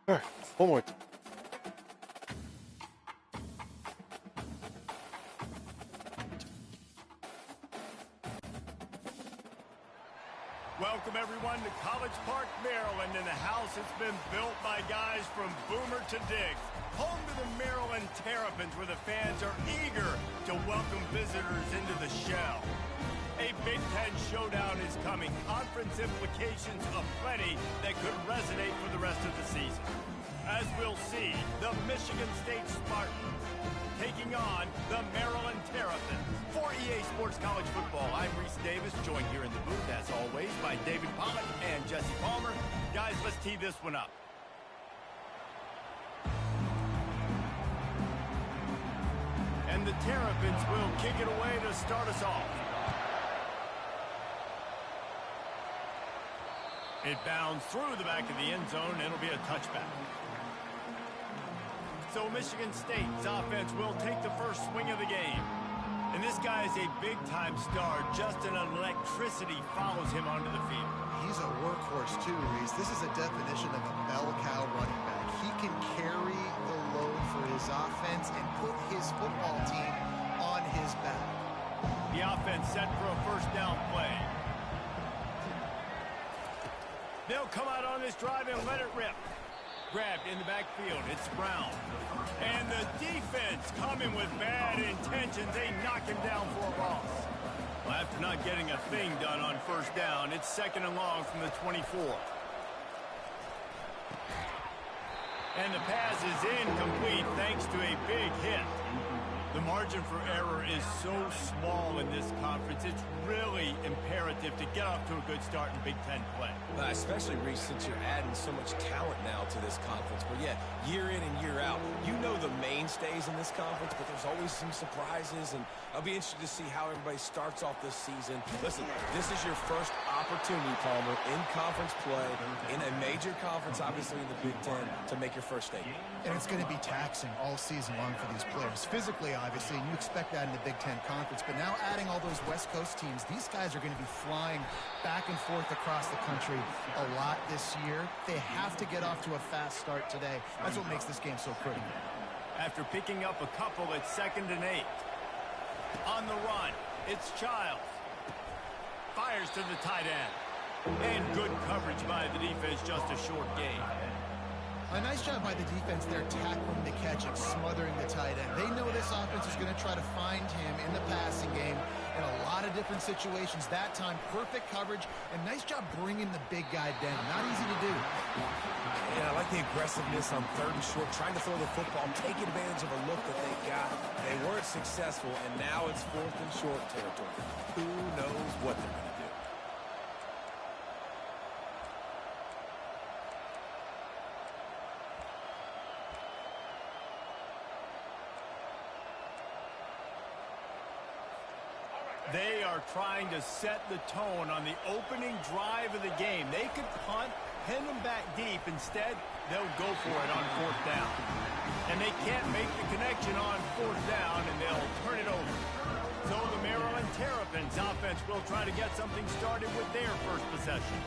All right, one more. Welcome, everyone, to College Park, Maryland, and the house has been built by guys from Boomer to Diggs. Home to the Maryland Terrapins, where the fans are eager to welcome visitors into the shell. A Big Ten showdown is coming. Conference implications aplenty that could resonate for the rest of the season. As we'll see, the Michigan State Spartans taking on the Maryland Terrapins. For EA Sports College Football, I'm Reese Davis, joined here in the booth, as always, by David Pollack and Jesse Palmer. Guys, let's tee this one up. And the Terrapins will kick it away to start us off. It bounds through the back of the end zone, and it'll be a touchback. So Michigan State's offense will take the first swing of the game. And this guy is a big-time star. Just an electricity follows him onto the field. He's a workhorse too, Reese. This is a definition of a bell cow running back. He can carry the load for his offense and put his football team on his back. The offense set for a first down play. They'll come out on this drive and let it rip. Grabbed in the backfield. It's Brown. And the defense coming with bad intentions. They knock him down for a loss. Well, after not getting a thing done on first down, it's second and long from the 24. And the pass is incomplete thanks to a big hit. The margin for error is so small in this conference. It's really imperative to get off to a good start in Big Ten play. Especially, Reese, since you're adding so much talent now to this conference. But, yeah, year in and year out, you know the mainstays in this conference, but there's always some surprises. And I'll be interested to see how everybody starts off this season. Listen, this is your first opportunity, Palmer, in conference play, in a major conference, obviously in the Big Ten, to make your first statement. And it's going to be taxing all season long for these players. Physically, obviously, and you expect that in the Big Ten Conference. But now adding all those West Coast teams, these guys are going to be flying back and forth across the country a lot this year. They have to get off to a fast start today. That's what makes this game so critical. After picking up a couple, it's 2nd and 8. On the run, it's Childs. Fires to the tight end. And good coverage by the defense, just a short gain. A nice job by the defense there, tackling the catch and smothering the tight end. They know this offense is going to try to find him in the passing game in a lot of different situations. That time, perfect coverage, and nice job bringing the big guy down. Not easy to do. Yeah, I like the aggressiveness on 3rd and short, trying to throw the football, taking advantage of a look that they got. They weren't successful, and now it's 4th and short territory. Who knows what they're going to do? They are trying to set the tone on the opening drive of the game. They could punt, pin them back deep. Instead, they'll go for it on 4th down. And they can't make the connection on 4th down, and they'll turn it over. So the Maryland Terrapins offense will try to get something started with their first possession.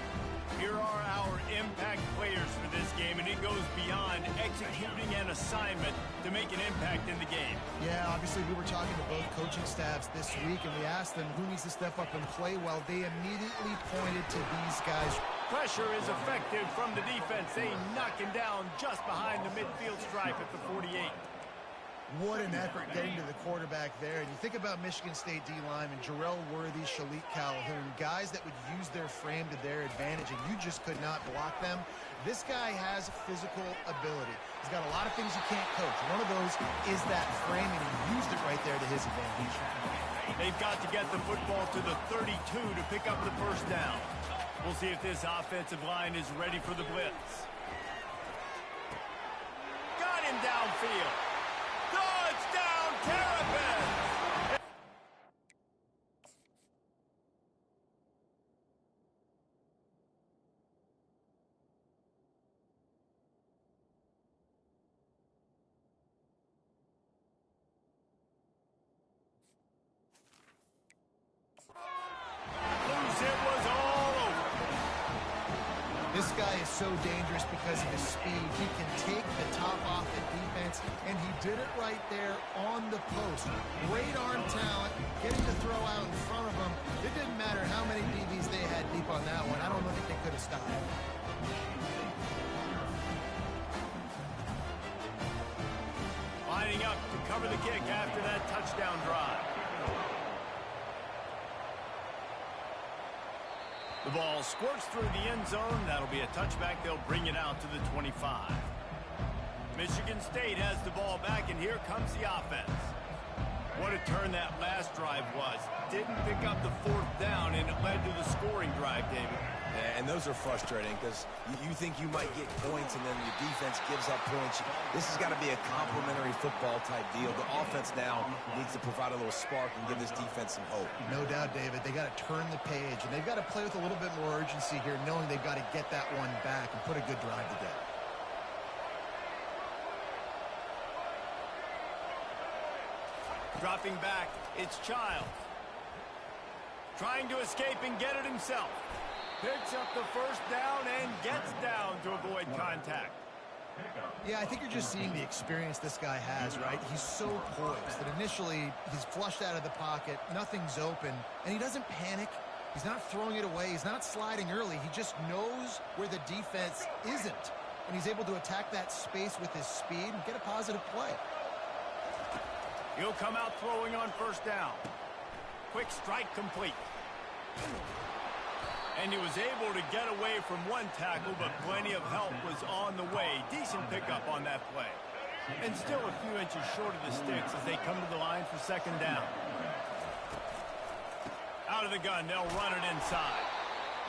Here are our impact players for this game, and it goes beyond executing an assignment to make an impact in the game. Yeah, obviously we were talking to both coaching staffs this week, and we asked them who needs to step up and play well. They immediately pointed to these guys. Pressure is effective from the defense. They knock him down just behind the midfield stripe at the 48. What an effort getting to the quarterback there. And you think about Michigan State D-linemen, Jarrell Worthy, Shalik Calhoun, guys that would use their frame to their advantage, and you just could not block them. This guy has physical ability. He's got a lot of things you can't coach. One of those is that frame, and he used it right there to his advantage. They've got to get the football to the 32 to pick up the first down. We'll see if this offensive line is ready for the blitz. Got him downfield. Touchdown, Terrapins! This guy is so dangerous because of his speed. He can take the top off the defense, and he did it right there on the post. Great arm talent, getting to throw out in front of him. It didn't matter how many DBs they had deep on that one. I don't think they could have stopped it. Lining up to cover the kick after that touchdown drive. The ball squirts through the end zone. That'll be a touchback. They'll bring it out to the 25. Michigan State has the ball back, and here comes the offense. What a turn that last drive was. Didn't pick up the fourth down, and it led to the scoring drive, David. Yeah, and those are frustrating because you think you might get points and then your defense gives up points. This has got to be a complimentary football type deal. The offense now needs to provide a little spark and give this defense some hope. No doubt, David. They got to turn the page, and they've got to play with a little bit more urgency here, knowing they've got to get that one back and put a good drive together. Dropping back, it's Childs. Trying to escape and get it himself. Picks up the first down and gets down to avoid contact. Yeah, I think you're just seeing the experience this guy has, right? He's so poised that initially he's flushed out of the pocket, nothing's open, and he doesn't panic. He's not throwing it away. He's not sliding early. He just knows where the defense isn't, and he's able to attack that space with his speed and get a positive play. He'll come out throwing on first down. Quick strike complete. And he was able to get away from one tackle, but plenty of help was on the way. Decent pickup on that play. And still a few inches short of the sticks as they come to the line for second down. Out of the gun, they'll run it inside.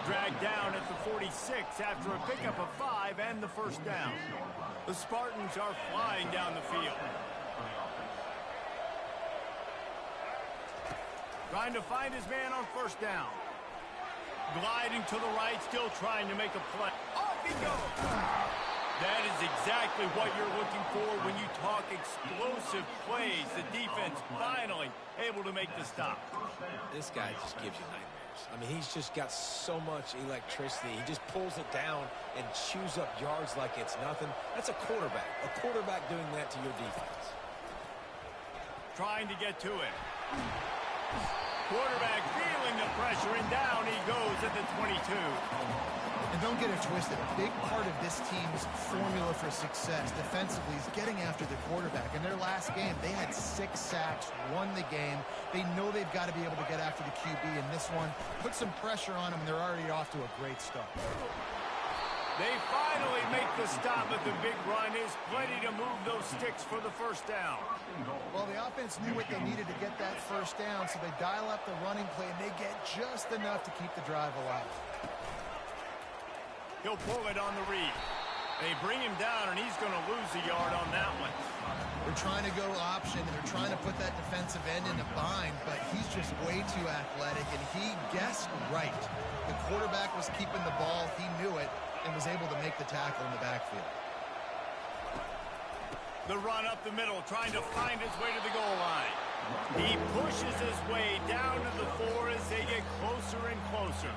Dragged down at the 46 after a pickup of 5 and the first down. The Spartans are flying down the field. Trying to find his man on first down. Gliding to the right, still trying to make a play. Off he goes! That is exactly what you're looking for when you talk explosive plays. The defense finally able to make the stop. This guy just gives you nightmares. I mean, he's just got so much electricity. He just pulls it down and chews up yards like it's nothing. That's a quarterback. A quarterback doing that to your defense. Trying to get to it. Quarterback feeling the pressure, and down he goes at the 22. And don't get it twisted. A big part of this team's formula for success defensively is getting after the quarterback. In their last game, they had 6 sacks, won the game. They know they've got to be able to get after the QB in this one. Put some pressure on them, and they're already off to a great start. They finally make the stop, but the big run is plenty to move those sticks for the first down. Well, the offense knew what they needed to get that first down, so they dial up the running play, and they get just enough to keep the drive alive. He'll pull it on the read. They bring him down, and he's going to lose a yard on that one. They're trying to go option, and they're trying to put that defensive end in a bind, but he's just way too athletic, and he guessed right. The quarterback was keeping the ball. He knew it, and was able to make the tackle in the backfield. The run up the middle, trying to find his way to the goal line. He pushes his way down to the 4 as they get closer and closer.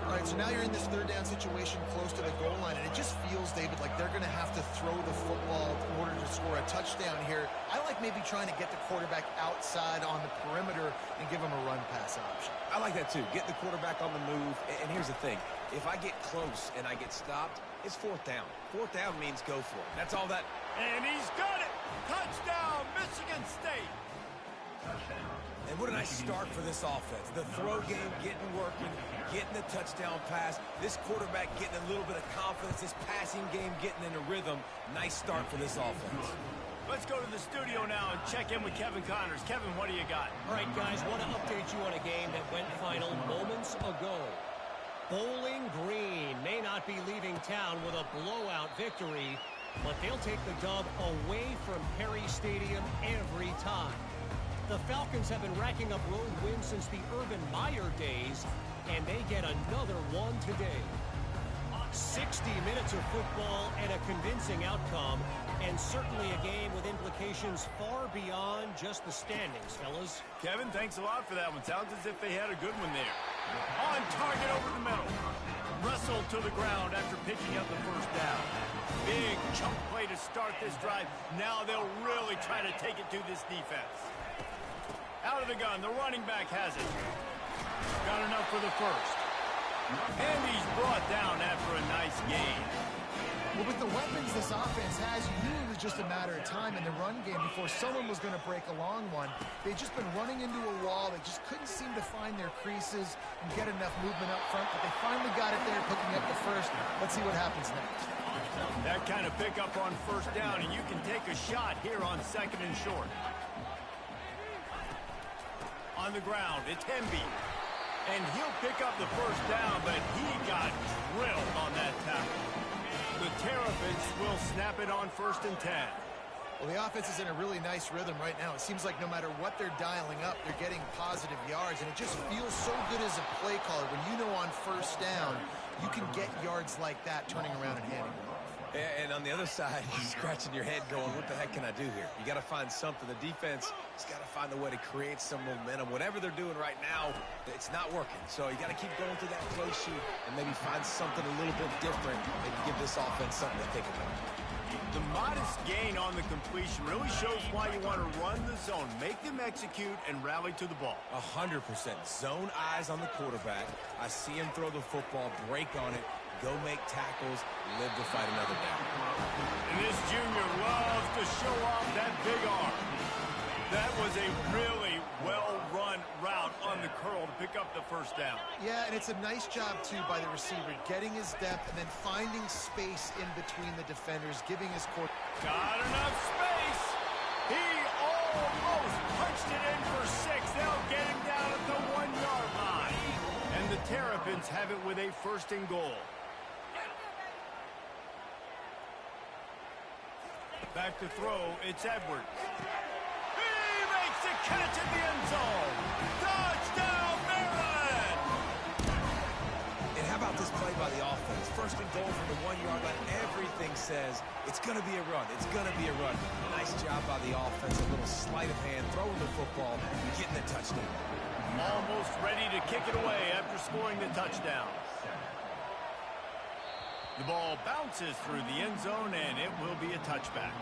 All right, so now you're in this third down situation close to the goal line, and it just feels, David, like they're going to have to throw the football in order to score a touchdown here. I like maybe trying to get the quarterback outside on the perimeter and give him a run-pass option. I like that too. Get the quarterback on the move. And here's the thing. If I get close and I get stopped, it's fourth down. Fourth down means go for it. That's all that. And he's got it. Touchdown, Michigan State. And what a nice start for this offense. The throw game getting working, getting the touchdown pass. This quarterback getting a little bit of confidence. This passing game getting in a rhythm. Nice start for this offense. Let's go to the studio now and check in with Kevin Connors. Kevin, what do you got? All right, guys, want to update you on a game that went final moments ago. Bowling Green may not be leaving town with a blowout victory, but they'll take the dub away from Perry Stadium every time. The Falcons have been racking up road wins since the Urban Meyer days, and they get another one today. 60 minutes of football and a convincing outcome, and certainly a game with implications far beyond just the standings, fellas. Kevin, thanks a lot for that one. Sounds as if they had a good one there. On target over the middle. wrestled to the ground after picking up the first down. Big chunk play to start this drive. Now they'll really try to take it to this defense. Out of the gun, the running back has it. Got enough for the first. And he's brought down after a nice gain. Well, with the weapons this offense has, you knew it was just a matter of time in the run game before someone was going to break a long one. They'd just been running into a wall. They just couldn't seem to find their creases and get enough movement up front, but they finally got it there, picking up the first. Let's see what happens next. That kind of pickup on first down, and you can take a shot here on second and short. On the ground, it's Hemby. And he'll pick up the first down, but he got drilled on that tackle. The Terrapins will snap it on 1st and 10. Well, the offense is in a really nice rhythm right now. It seems like no matter what they're dialing up, they're getting positive yards, and it just feels so good as a play caller when you know on first down you can get yards like that turning around and handing them off. And on the other side, you're scratching your head going, what the heck can I do here? You got to find something. The defense has got to find a way to create some momentum. Whatever they're doing right now, it's not working. So you got to keep going through that play sheet and maybe find something a little bit different and give this offense something to think about. The modest gain on the completion really shows why you want to run the zone. Make them execute and rally to the ball. 100%. Zone eyes on the quarterback. I see him throw the football, break on it, go make tackles, live to fight another down. And this junior loves to show off that big arm. That was a really well-run route on the curl to pick up the first down. Yeah, and it's a nice job, too, by the receiver, getting his depth and then finding space in between the defenders, giving his court. Got enough space. He almost punched it in for 6. They'll get him down at the 1-yard line. And the Terrapins have it with a 1st and goal. Back to throw, it's Edwards. He makes the catch in the end zone. Touchdown, Maryland! And how about this play by the offense? 1st and goal from the 1-yard line. Everything says it's going to be a run. It's going to be a run. Nice job by the offense. A little sleight of hand, throwing the football, getting the touchdown. Almost ready to kick it away after scoring the touchdown. The ball bounces through the end zone, and it will be a touchback.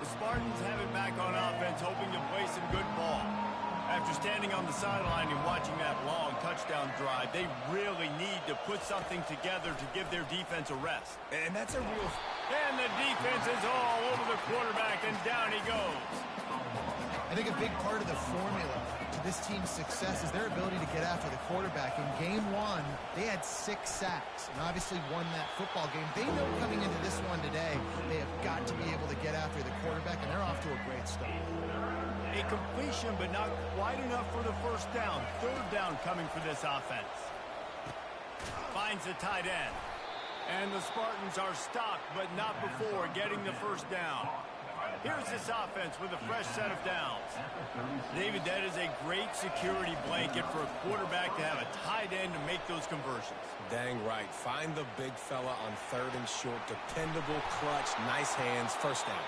The Spartans have it back on offense, hoping to play some good ball. After standing on the sideline and watching that long touchdown drive, they really need to put something together to give their defense a rest. And that's a real... And the defense is all over the quarterback, and down he goes. I think a big part of the formula to this team's success is their ability to get after the quarterback. In game 1, they had 6 sacks and obviously won that football game. They know coming into this one today, they have got to be able to get after the quarterback, and they're off to a great start. A completion, but not quite enough for the first down. 3rd down coming for this offense. Finds the tight end. And the Spartans are stopped, but not before getting the first down. Here's this offense with a fresh set of downs. David, that is a great security blanket for a quarterback to have a tight end to make those conversions. Dang right. Find the big fella on 3rd and short. Dependable, clutch, nice hands, first down.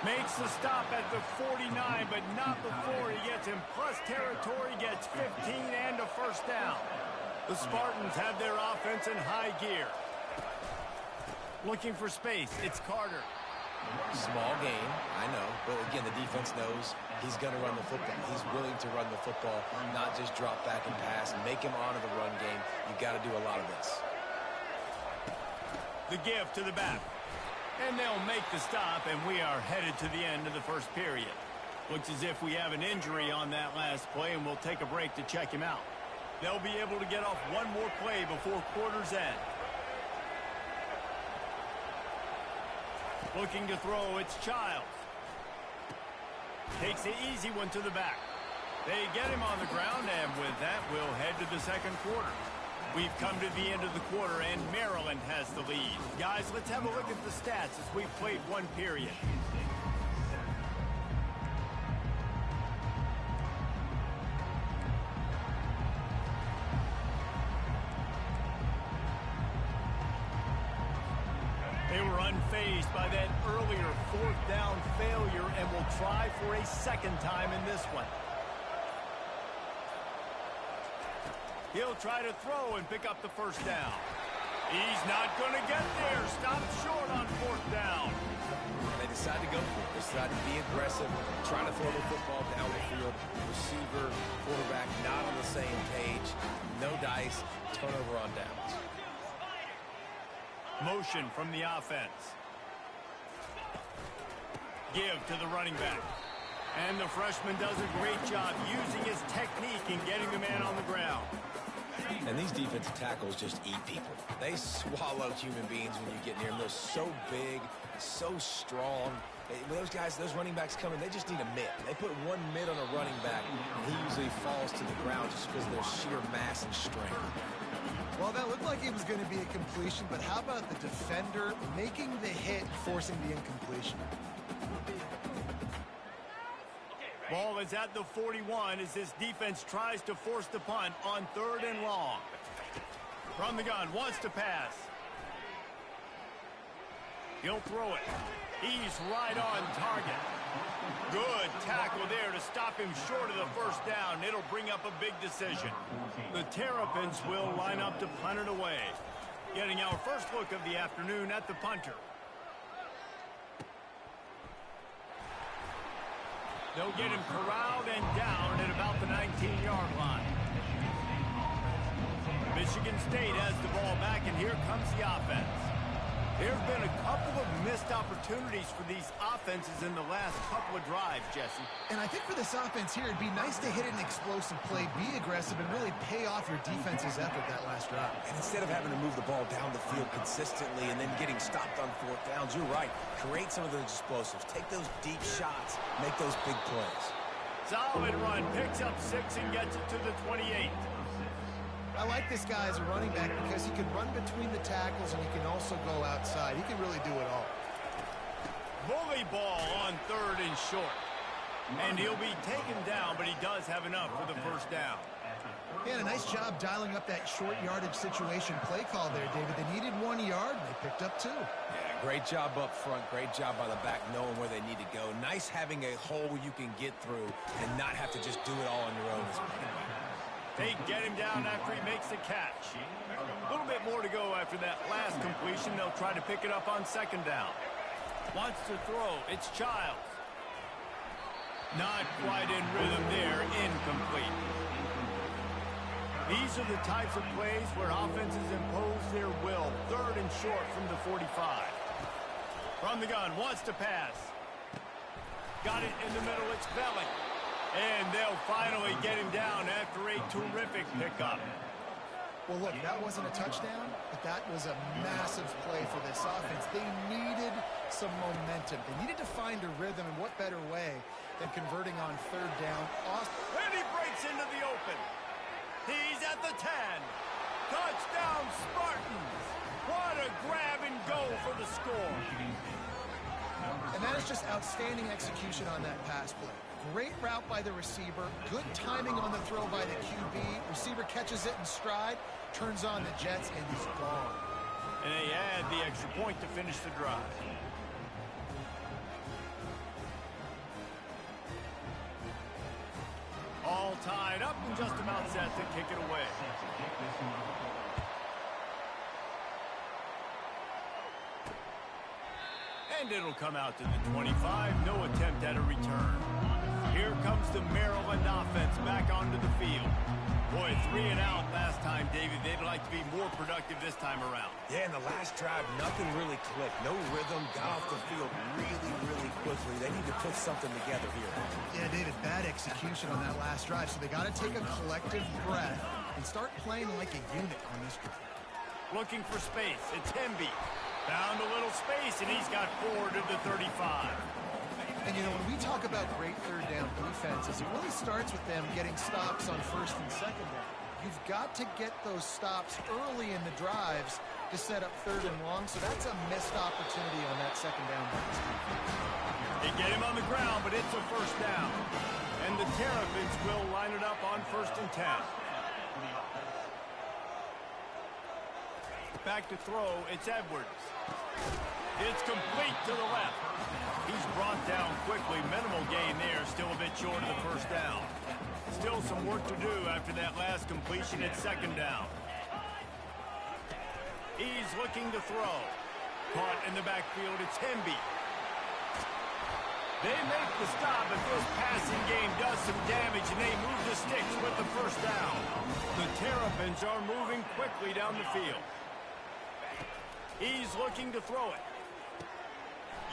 Makes the stop at the 49, but not before he gets in plus territory, gets 15 and a first down. The Spartans have their offense in high gear. Looking for space, it's Carter. Small game, I know, but again, the defense knows he's going to run the football. He's willing to run the football, not just drop back and pass, make him honor the run game. You got to do a lot of this. The give to the back. And they'll make the stop, and we are headed to the end of the first period. Looks as if we have an injury on that last play, and we'll take a break to check him out. They'll be able to get off one more play before quarter's end. Looking to throw, it's Childs. Takes the easy one to the back. They get him on the ground, and with that, we'll head to the second quarter. We've come to the end of the quarter, and Maryland has the lead. Guys, let's have a look at the stats as we've played one period. They were unfazed by that earlier 4th down failure and will try for a second time in this one. He'll try to throw and pick up the first down. He's not going to get there. Stopped short on fourth down. They decide to go for it. They decide to be aggressive, trying to throw the football down the field. Receiver, quarterback, not on the same page. No dice. Turnover on downs. Motion from the offense. Give to the running back. And the freshman does a great job using his technique and getting the man on the ground. And these defensive tackles just eat people. They swallow human beings when you get near them. They're so big, so strong. When those guys, those running backs come in, they just need a mitt. They put one mitt on a running back, and he usually falls to the ground just because of their sheer mass and strength. Well, that looked like it was going to be a completion, but how about the defender making the hit, forcing the incompletion? Ball is at the 41 as this defense tries to force the punt on 3rd and long. From the gun, wants to pass. He'll throw it. He's right on target. Good tackle there to stop him short of the first down. It'll bring up a big decision. The Terrapins will line up to punt it away. Getting our first look of the afternoon at the punter. They'll get him corralled and down at about the 19-yard line. Michigan State has the ball back, and here comes the offense. There have been a couple of missed opportunities for these offenses in the last couple of drives, Jesse. And I think for this offense here, it'd be nice to hit an explosive play, be aggressive, and really pay off your defense's effort that last drive. And instead of having to move the ball down the field consistently and then getting stopped on 4th downs, you're right. Create some of those explosives. Take those deep shots. Make those big plays. Solid run. Picks up 6 and gets it to the 28. I like this guy as a running back because he can run between the tackles and he can also go outside. He can really do it all. Bully ball on 3rd and short. And he'll be taken down, but he does have enough for the first down. Yeah, and a nice job dialing up that short yardage situation play call there, David. They needed 1 yard, and they picked up 2. Yeah, great job up front. Great job by the back knowing where they need to go. Nice having a hole you can get through and not have to just do it all on your own as a running back. They get him down after he makes the catch. A little bit more to go after that last completion. They'll try to pick it up on 2nd down. Wants to throw. It's Childs. Not quite in rhythm there. Incomplete. These are the types of plays where offenses impose their will. 3rd and short from the 45. From the gun. Wants to pass. Got it in the middle. It's Belly. And they'll finally get him down after a terrific pickup. Well, look, that wasn't a touchdown, but that was a massive play for this offense. They needed some momentum. They needed to find a rhythm, and what better way than converting on 3rd down. And he breaks into the open. He's at the 10. Touchdown, Spartans. What a grab and go for the score. And that is just outstanding execution on that pass play. Great route by the receiver, good timing on the throw by the QB. Receiver catches it in stride, turns on the jets, and he's gone. And they add the extra point to finish the drive. All tied up and just about set to kick it away. And it'll come out to the 25. No attempt at a return. Here comes the Maryland offense back onto the field. Boy, 3 and out last time, David. They'd like to be more productive this time around. Yeah, in the last drive, nothing really clicked. No rhythm, got off the field really quickly. They need to put something together here. Yeah, David, bad execution on that last drive, so they got to take a collective breath and start playing like a unit on this drive. Looking for space. It's Hemby. Found a little space, and he's got 4 to the 35. And, you know, when we talk about great 3rd down defenses, it really starts with them getting stops on 1st and 2nd down. You've got to get those stops early in the drives to set up 3rd and long, so that's a missed opportunity on that 2nd down. They get him on the ground, but it's a first down. And the Terrapins will line it up on 1st and 10. Back to throw, it's Edwards. It's complete to the left. He's brought down quickly. Minimal gain there, still a bit short of the first down. Still some work to do after that last completion at second down. He's looking to throw. Caught in the backfield, it's Hemby. They make the stop, but this passing game does some damage, and they move the sticks with the first down. The Terrapins are moving quickly down the field. He's looking to throw it.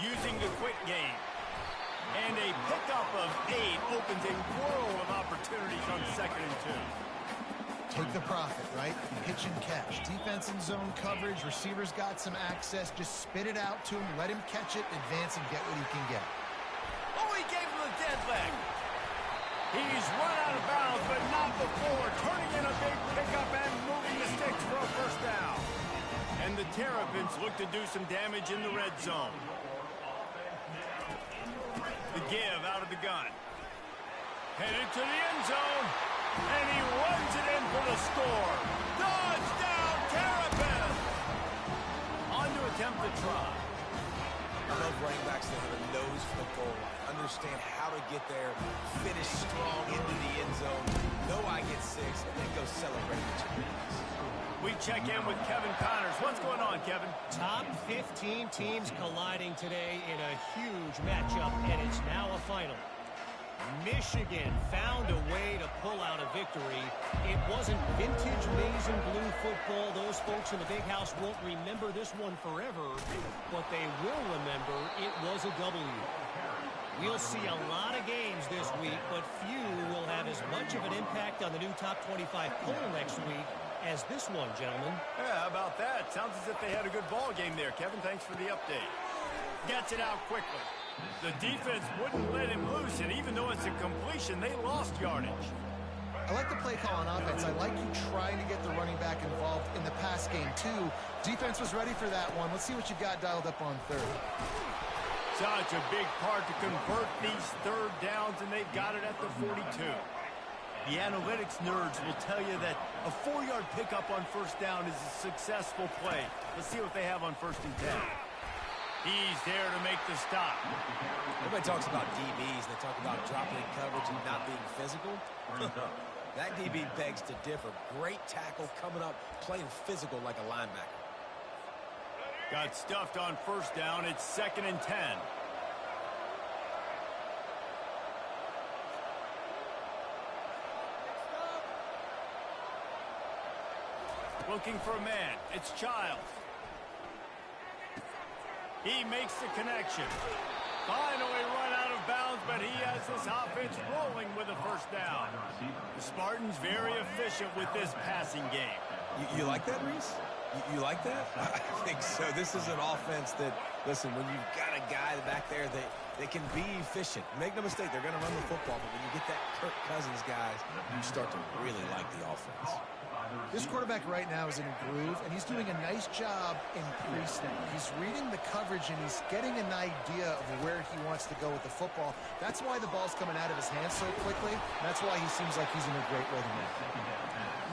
Using the quick game. And a pickup of 8 opens a world of opportunities on 2nd and 2. Take the profit, right? Pitch and catch. Defense in zone coverage. Receivers got some access. Just spit it out to him. Let him catch it, advance, and get what he can get. Oh, he gave him a dead leg. He's run out of bounds, but not before. Turning in a big pickup and moving the sticks for a first down. And the Terrapins look to do some damage in the red zone. The give out of the gun. Headed to the end zone. And he runs it in for the score. Touchdown, Terrapins! On to attempt the try. I love running backs that have a nose for the goal line. Understand how to get there, finish strong into the end zone, know I get 6, and then go celebrate with your friends. We check in with Kevin Connors. What's going on, Kevin? Top 15 teams colliding today in a huge matchup, and it's now a final. Michigan found a way to pull out a victory. It wasn't vintage maize and blue football. Those folks in the big house won't remember this one forever, but they will remember it was a W. We'll see a lot of games this week, but few will have as much of an impact on the new top 25 poll next week as this one, gentlemen. Yeah, how about that? Sounds as if they had a good ball game there. Kevin, thanks for the update. Gets it out quickly. The defense wouldn't let him loose, and even though it's a completion, they lost yardage. I like the play call on offense. I like you trying to get the running back involved in the pass game, too. Defense was ready for that one. Let's see what you got dialed up on 3rd. Such a big part to convert these 3rd downs, and they've got it at the 42. The analytics nerds will tell you that a 4-yard pickup on 1st down is a successful play. Let's see what they have on 1st and 10. He's there to make the stop. Everybody talks about DBs. They talk about dropping in coverage and not being physical. That DB begs to differ. Great tackle coming up, playing physical like a linebacker. Got stuffed on 1st down. It's 2nd and 10. Looking for a man. It's Childs. He makes the connection. Finally run out of bounds, but he has this offense rolling with a 1st down. The Spartans very efficient with this passing game. You like that, Reese? You like that? I think so. This is an offense that, listen, when you've got a guy back there that they can be efficient. Make no mistake, they're going to run the football, but when you get that Kirk Cousins guys, you start to really like the offense. This quarterback right now is in a groove, and he's doing a nice job in pre-snap. He's reading the coverage, and he's getting an idea of where he wants to go with the football. That's why the ball's coming out of his hands so quickly. That's why he seems like he's in a great rhythm.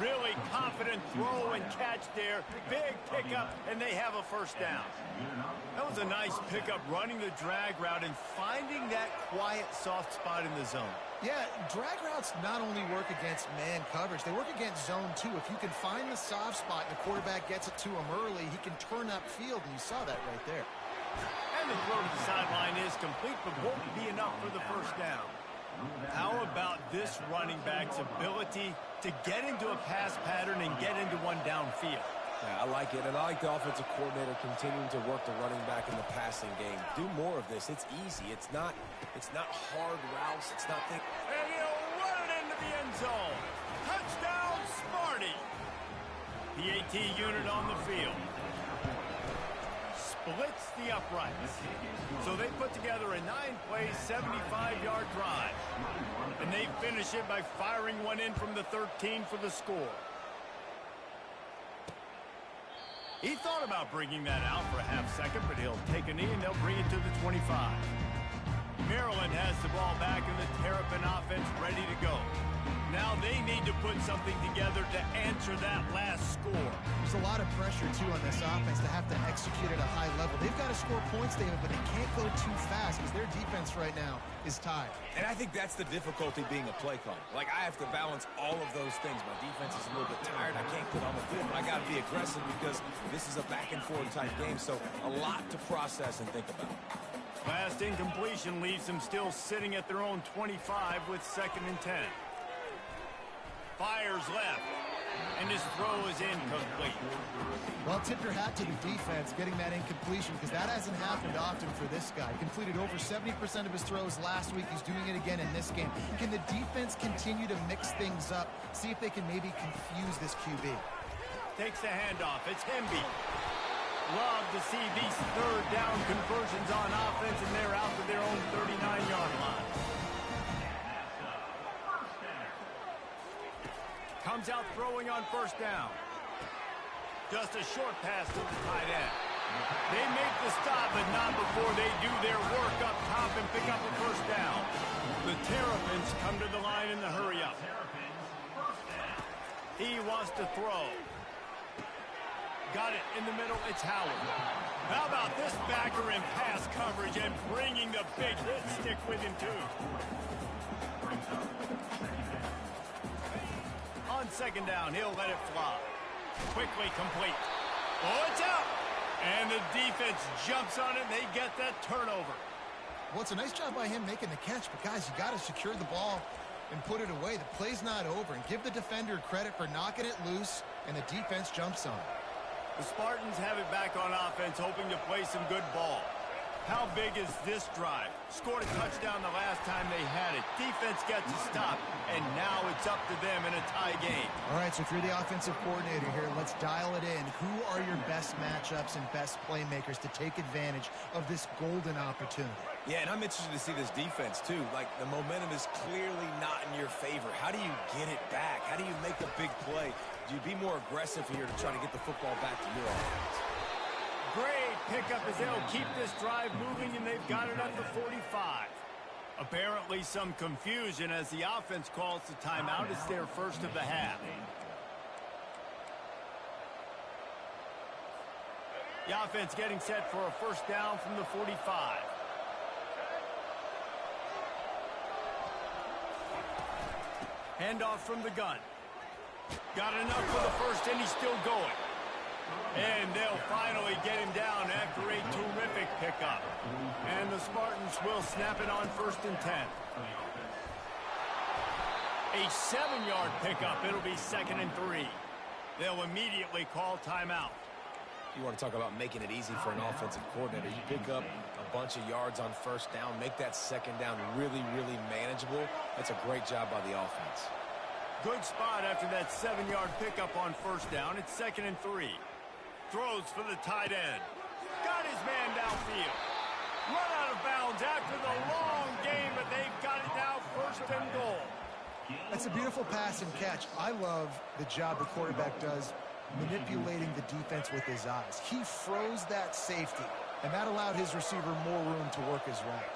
Really confident throw and catch there. Big pickup, and they have a 1st down. That was a nice pickup, running the drag route and finding that quiet, soft spot in the zone. Yeah, drag routes not only work against man coverage, they work against zone too. If you can find the soft spot and the quarterback gets it to him early, he can turn up field, and you saw that right there. And the throw to the sideline is complete, but won't be enough for the 1st down. How about this running back's ability to get into a pass pattern and get into one downfield? Yeah, I like it, and I like the offensive coordinator continuing to work the running back in the passing game. Do more of this. It's easy. It's not hard routes. It's not things. And he'll run it into the end zone. Touchdown, Sparty. The AT unit on the field. Splits the uprights. So they put together a 9-play, 75-yard drive. And they finish it by firing one in from the 13 for the score. He thought about bringing that out for a half-second, but he'll take a knee and they'll bring it to the 25. Maryland has the ball back and the Terrapin offense ready to go. Now they need to put something together to answer that last score. There's a lot of pressure, too, on this offense to have to execute at a high level. They've got to score points, David, but they can't go too fast because their defense right now is tired. And I think that's the difficulty being a play caller. Like, I have to balance all of those things. My defense is a little bit tired. I can't put on the field, but I got to be aggressive because this is a back-and-forth type game, so a lot to process and think about. Last incompletion leaves them still sitting at their own 25 with 2nd and 10. Fires left, and his throw is incomplete. Well, tip your hat to the defense getting that incompletion because that hasn't happened often for this guy. Completed over 70% of his throws last week. He's doing it again in this game. Can the defense continue to mix things up? See if they can maybe confuse this QB. Takes the handoff. It's Hemby. Love to see these 3rd down conversions on offense, and they're out to their own 39-yard line. Comes out throwing on 1st down. Just a short pass to the tight end. They make the stop, but not before they do their work up top and pick up a 1st down. The Terrapins come to the line in the hurry-up. He wants to throw. Got it in the middle. It's Howard. How about this backer in pass coverage and bringing the big hit stick with him, too. On 2nd down, he'll let it fly. Quickly complete. Oh, it's out. And the defense jumps on it, and they get that turnover. Well, it's a nice job by him making the catch, but, guys, you got to secure the ball and put it away. The play's not over, and give the defender credit for knocking it loose, and the defense jumps on it. The Spartans have it back on offense, hoping to play some good ball. How big is this drive? Scored a touchdown the last time they had it. Defense gets a stop, and now it's up to them in a tie game. All right, so if you're the offensive coordinator here, let's dial it in. Who are your best matchups and best playmakers to take advantage of this golden opportunity? Yeah, and I'm interested to see this defense, too. Like, the momentum is clearly not in your favor. How do you get it back? How do you make a big play? Do you be more aggressive here to try to get the football back to your offense? Great pickup as they'll keep this drive moving, and they've got it at the 45. Apparently some confusion as the offense calls the timeout. It's their 1st of the half. The offense getting set for a 1st down from the 45. Handoff from the gun. Got enough for the 1st, and he's still going. And they'll finally get him down after a terrific pickup. And the Spartans will snap it on 1st and 10. A 7-yard pickup. It'll be 2nd and 3. They'll immediately call timeout. You want to talk about making it easy for an offensive coordinator. You pick up a bunch of yards on 1st down, make that 2nd down really, really manageable. That's a great job by the offense. Good spot after that 7-yard pickup on 1st down. It's 2nd and 3. Throws for the tight end. Got his man downfield. Run out of bounds after the long game, but they've got it now 1st and goal. That's a beautiful pass and catch. I love the job the quarterback does manipulating the defense with his eyes. He froze that safety, and that allowed his receiver more room to work his route.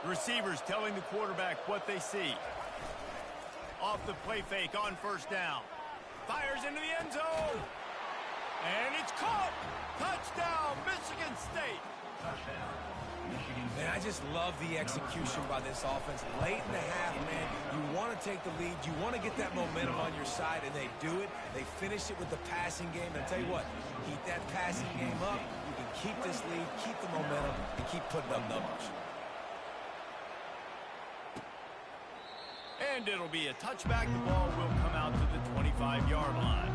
Receivers telling the quarterback what they see. Off the play fake on 1st down. Fires into the end zone. And it's caught. Touchdown, Michigan State. Man, I just love the execution by this offense. Late in the half, man, you want to take the lead. You want to get that momentum on your side, and they do it. They finish it with the passing game. And I'll tell you what, keep that passing game up. You can keep this lead, keep the momentum, and keep putting up numbers. And it'll be a touchback. The ball will come out to the 25-yard line.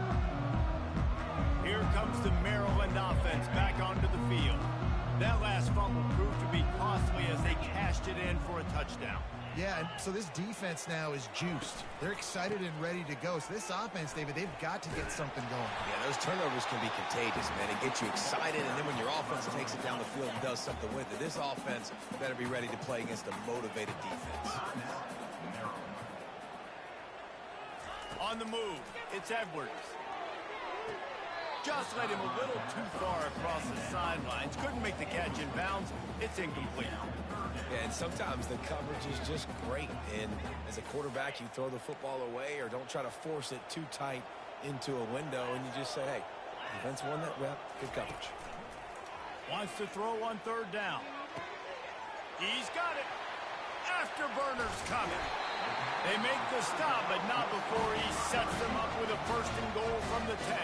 Here comes the Maryland offense back onto the field. That last fumble proved to be costly as they cashed it in for a touchdown. Yeah, and so this defense now is juiced. They're excited and ready to go. So this offense, David, they've got to get something going. Yeah, those turnovers can be contagious, man. It gets you excited, and then when your offense takes it down the field and does something with it, this offense better be ready to play against a motivated defense. On the move, it's Edwards. Just led him a little too far across the sidelines. Couldn't make the catch in bounds. It's incomplete. Yeah, and sometimes the coverage is just great. And as a quarterback, you throw the football away or don't try to force it too tight. into a window, and you just say, hey, defense won that rep, good coverage. Wants to throw on third down. He's got it. Afterburner's coming. They make the stop, but not before he sets them up with a first and goal from the 10.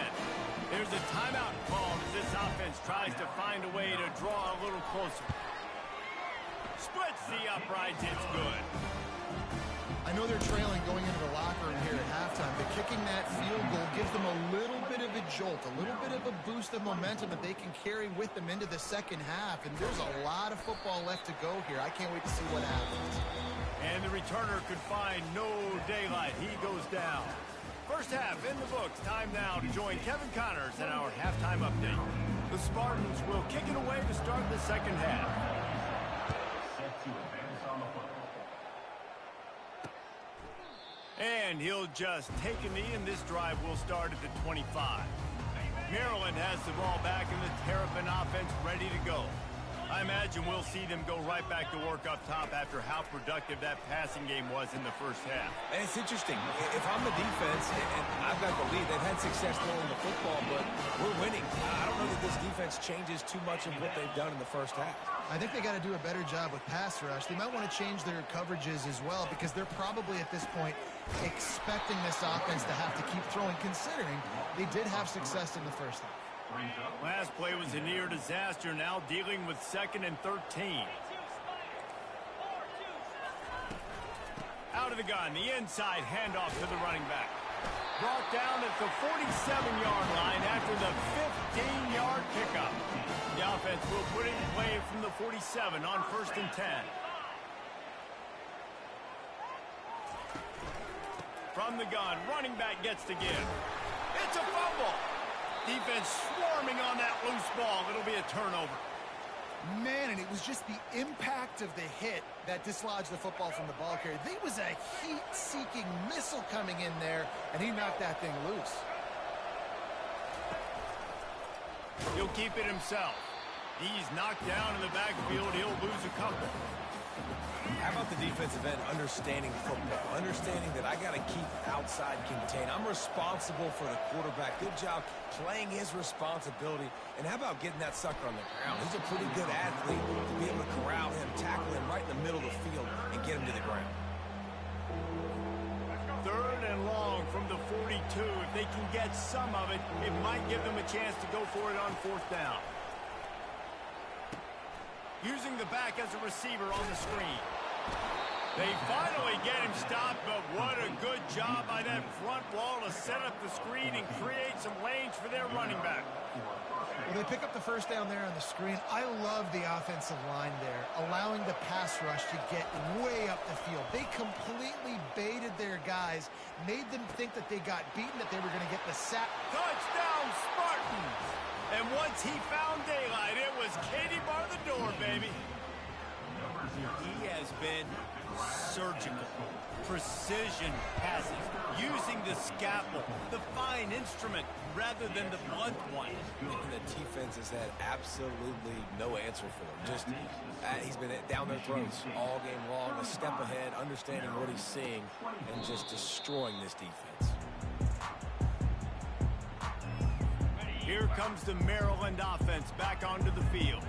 There's a timeout called as this offense tries to find a way to draw a little closer. Splits the uprights. It's good. I know they're trailing going into the locker room here at halftime, but kicking that field goal gives them a little bit of a jolt, a little bit of a boost of momentum that they can carry with them into the second half. And there's a lot of football left to go here. I can't wait to see what happens. And the returner could find no daylight. He goes down. First half in the books. Time now to join Kevin Connors in our halftime update. The Spartans will kick it away to start the second half. And he'll just take a knee, and this drive will start at the 25. Maryland has the ball back, and the Terrapin offense ready to go. I imagine we'll see them go right back to work up top after how productive that passing game was in the first half. And it's interesting. If I'm the defense and I've got the lead, they've had success throwing the football, but we're winning. I don't know that this defense changes too much of what they've done in the first half. I think they got to do a better job with pass rush. They might want to change their coverages as well, because they're probably at this point expecting this offense to have to keep throwing, considering they did have success in the first half. Last play was a near disaster, now dealing with 2nd and 13. Out of the gun, the inside handoff to the running back. Brought down at the 47-yard line after the 15-yard pickup. The offense will put it in play from the 47 on 1st and 10. From the gun, running back gets to give. It's a fumble. Defense swarming on that loose ball. It'll be a turnover. Man, and it was just the impact of the hit that dislodged the football from the ball carrier. There was a heat-seeking missile coming in there, and he knocked that thing loose. He'll keep it himself. He's knocked down in the backfield. He'll lose a couple. How about the defensive end understanding football, understanding that I got to keep outside contained. I'm responsible for the quarterback. Good job playing his responsibility. And how about getting that sucker on the ground? He's a pretty good athlete to be able to corral him, tackle him right in the middle of the field, and get him to the ground. 3rd and long from the 42. If they can get some of it, it might give them a chance to go for it on 4th down. Using the back as a receiver on the screen. They finally get him stopped, but what a good job by that front wall to set up the screen and create some lanes for their running back. Well, they pick up the first down there on the screen. I love the offensive line there, allowing the pass rush to get way up the field. They completely baited their guys, made them think that they got beaten, that they were going to get the sack. Touchdown, Spartans! And once he found daylight, it was Katie bar the door, baby. He has been surgical, precision passes, using the scalpel, the fine instrument, rather than the blunt one. And the defense has had absolutely no answer for him. Just, he's been down their throats all game long, a step ahead, understanding what he's seeing, and just destroying this defense. Here comes the Maryland offense back onto the field.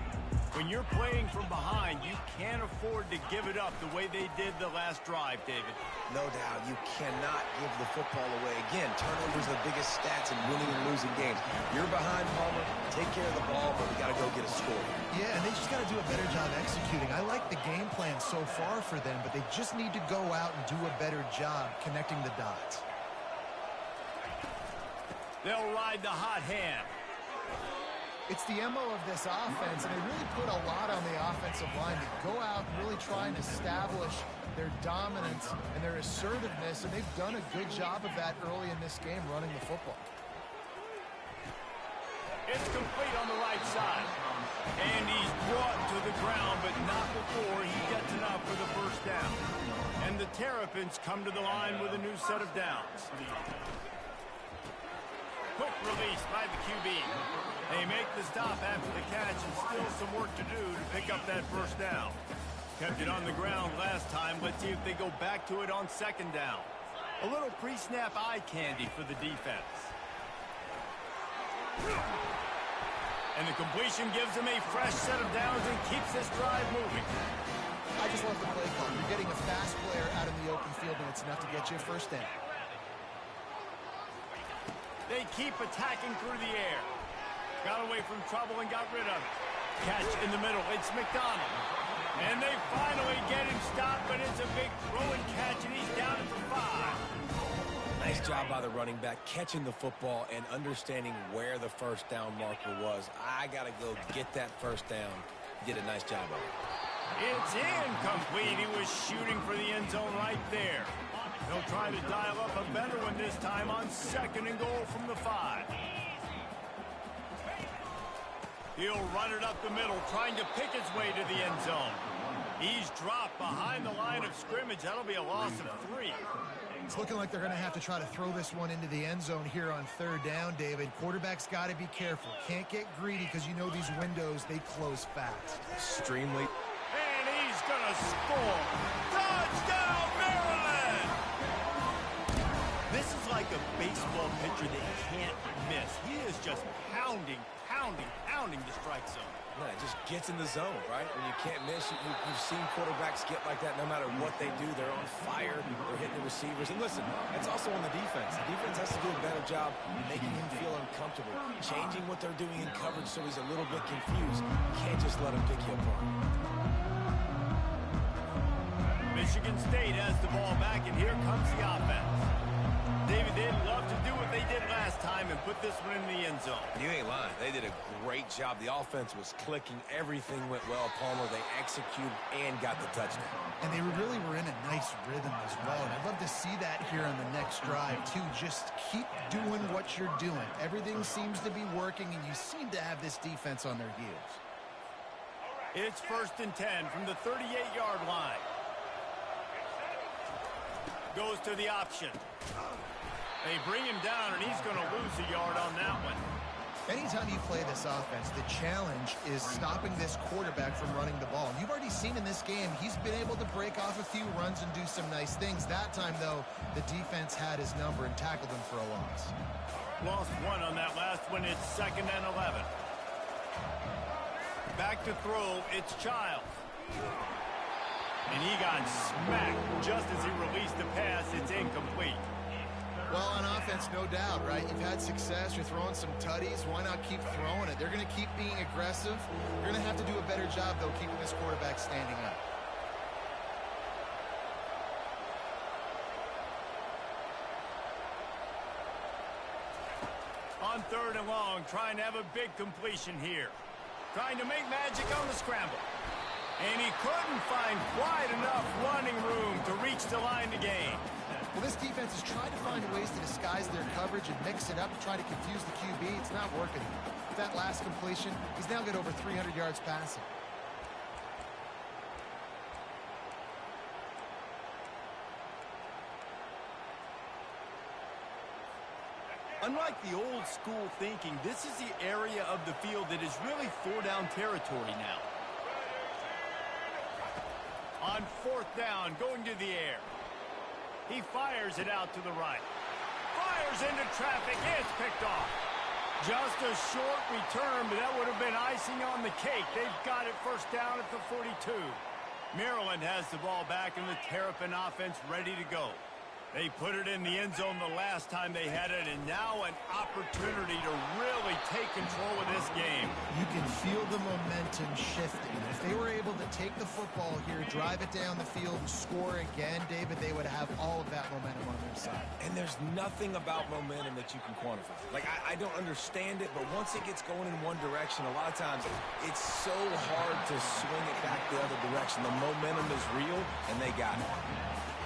When you're playing from behind, you can't afford to give it up the way they did the last drive, David. No doubt, you cannot give the football away. Again, turnovers are the biggest stats in winning and losing games. You're behind, Palmer, take care of the ball, but we got to go get a score. Yeah, and they just got to do a better job executing. I like the game plan so far for them, but they just need to go out and do a better job connecting the dots. They'll ride the hot hand. It's the MO of this offense, and they really put a lot on the offensive line to go out and really try and establish their dominance and their assertiveness, and they've done a good job of that early in this game running the football. It's complete on the right side. And he's brought to the ground, but not before he gets enough for the first down. And the Terrapins come to the line with a new set of downs. Quick release by the QB. They make the stop after the catch, and still some work to do to pick up that first down. Kept it on the ground last time. Let's see if they go back to it on 2nd down. A little pre-snap eye candy for the defense. And the completion gives him a fresh set of downs and keeps this drive moving. I just love the play call. You're getting a fast player out in the open field, and it's enough to get you a first down. They keep attacking through the air. Got away from trouble and got rid of it. Catch in the middle. It's McDonald. And they finally get him stopped, but it's a big throw and catch, and he's down for 5. Nice job by the running back, catching the football and understanding where the first down marker was. I got to go get that first down. He did a nice job of it. It's incomplete. He was shooting for the end zone right there. They'll try to dial up a better one this time on 2nd and goal from the 5. He'll run it up the middle, trying to pick his way to the end zone. He's dropped behind the line of scrimmage. That'll be a loss of 3. It's looking like they're going to have to try to throw this one into the end zone here on 3rd down, David. Quarterback's got to be careful. Can't get greedy because you know these windows, they close fast. Extremely. And he's going to score. Touchdown, Maryland! This is like a baseball pitcher that can't miss. He is just pounding the strike zone. Yeah, it just gets in the zone, right? When you can't miss, you've seen quarterbacks get like that no matter what they do. They're on fire. They're hitting the receivers. And listen, that's also on the defense. The defense has to do a better job making him feel uncomfortable, changing what they're doing in coverage so he's a little bit confused. You can't just let him pick you apart. Michigan State has the ball back, and here comes the offense. David, they'd love to do what they did last time and put this one in the end zone. You ain't lying. They did a great job. The offense was clicking. Everything went well. Palmer, they executed and got the touchdown. And they really were in a nice rhythm as well. And I'd love to see that here on the next drive, too. Just keep doing what you're doing. Everything seems to be working, and you seem to have this defense on their heels. It's 1st and 10 from the 38-yard line. Goes to the option. They bring him down, and he's going to lose a yard on that one. Anytime you play this offense, the challenge is stopping this quarterback from running the ball. You've already seen in this game, he's been able to break off a few runs and do some nice things. That time, though, the defense had his number and tackled him for a loss. Lost 1 on that last one. It's 2nd and 11. Back to throw. It's Childs. And he got smacked just as he released the pass. It's incomplete. Well, on offense, no doubt, right? You've had success. You're throwing some tutties. Why not keep throwing it? They're going to keep being aggressive. You're going to have to do a better job, though, keeping this quarterback standing up. On 3rd and long, trying to have a big completion here. Trying to make magic on the scramble. And he couldn't find quite enough running room to reach the line to gain. Well, this defense has tried to find ways to disguise their coverage and mix it up to try to confuse the QB. It's not working. With that last completion, he's now got over 300 yards passing. Unlike the old school thinking, this is the area of the field that is really 4-down territory now. On 4th down, going to the air. He fires it out to the right. Fires into traffic. It's picked off. Just a short return, but that would have been icing on the cake. They've got it 1st down at the 42. Maryland has the ball back, and the Terrapin offense ready to go. They put it in the end zone the last time they had it, and now an opportunity to really take control of this game. You can feel the momentum shifting. If they were able to take the football here, drive it down the field, and score again, David, they would have all of that momentum on their side. And there's nothing about momentum that you can quantify. Like, I don't understand it, but once it gets going in one direction, a lot of times it's so hard to swing it back the other direction. The momentum is real, and they got it.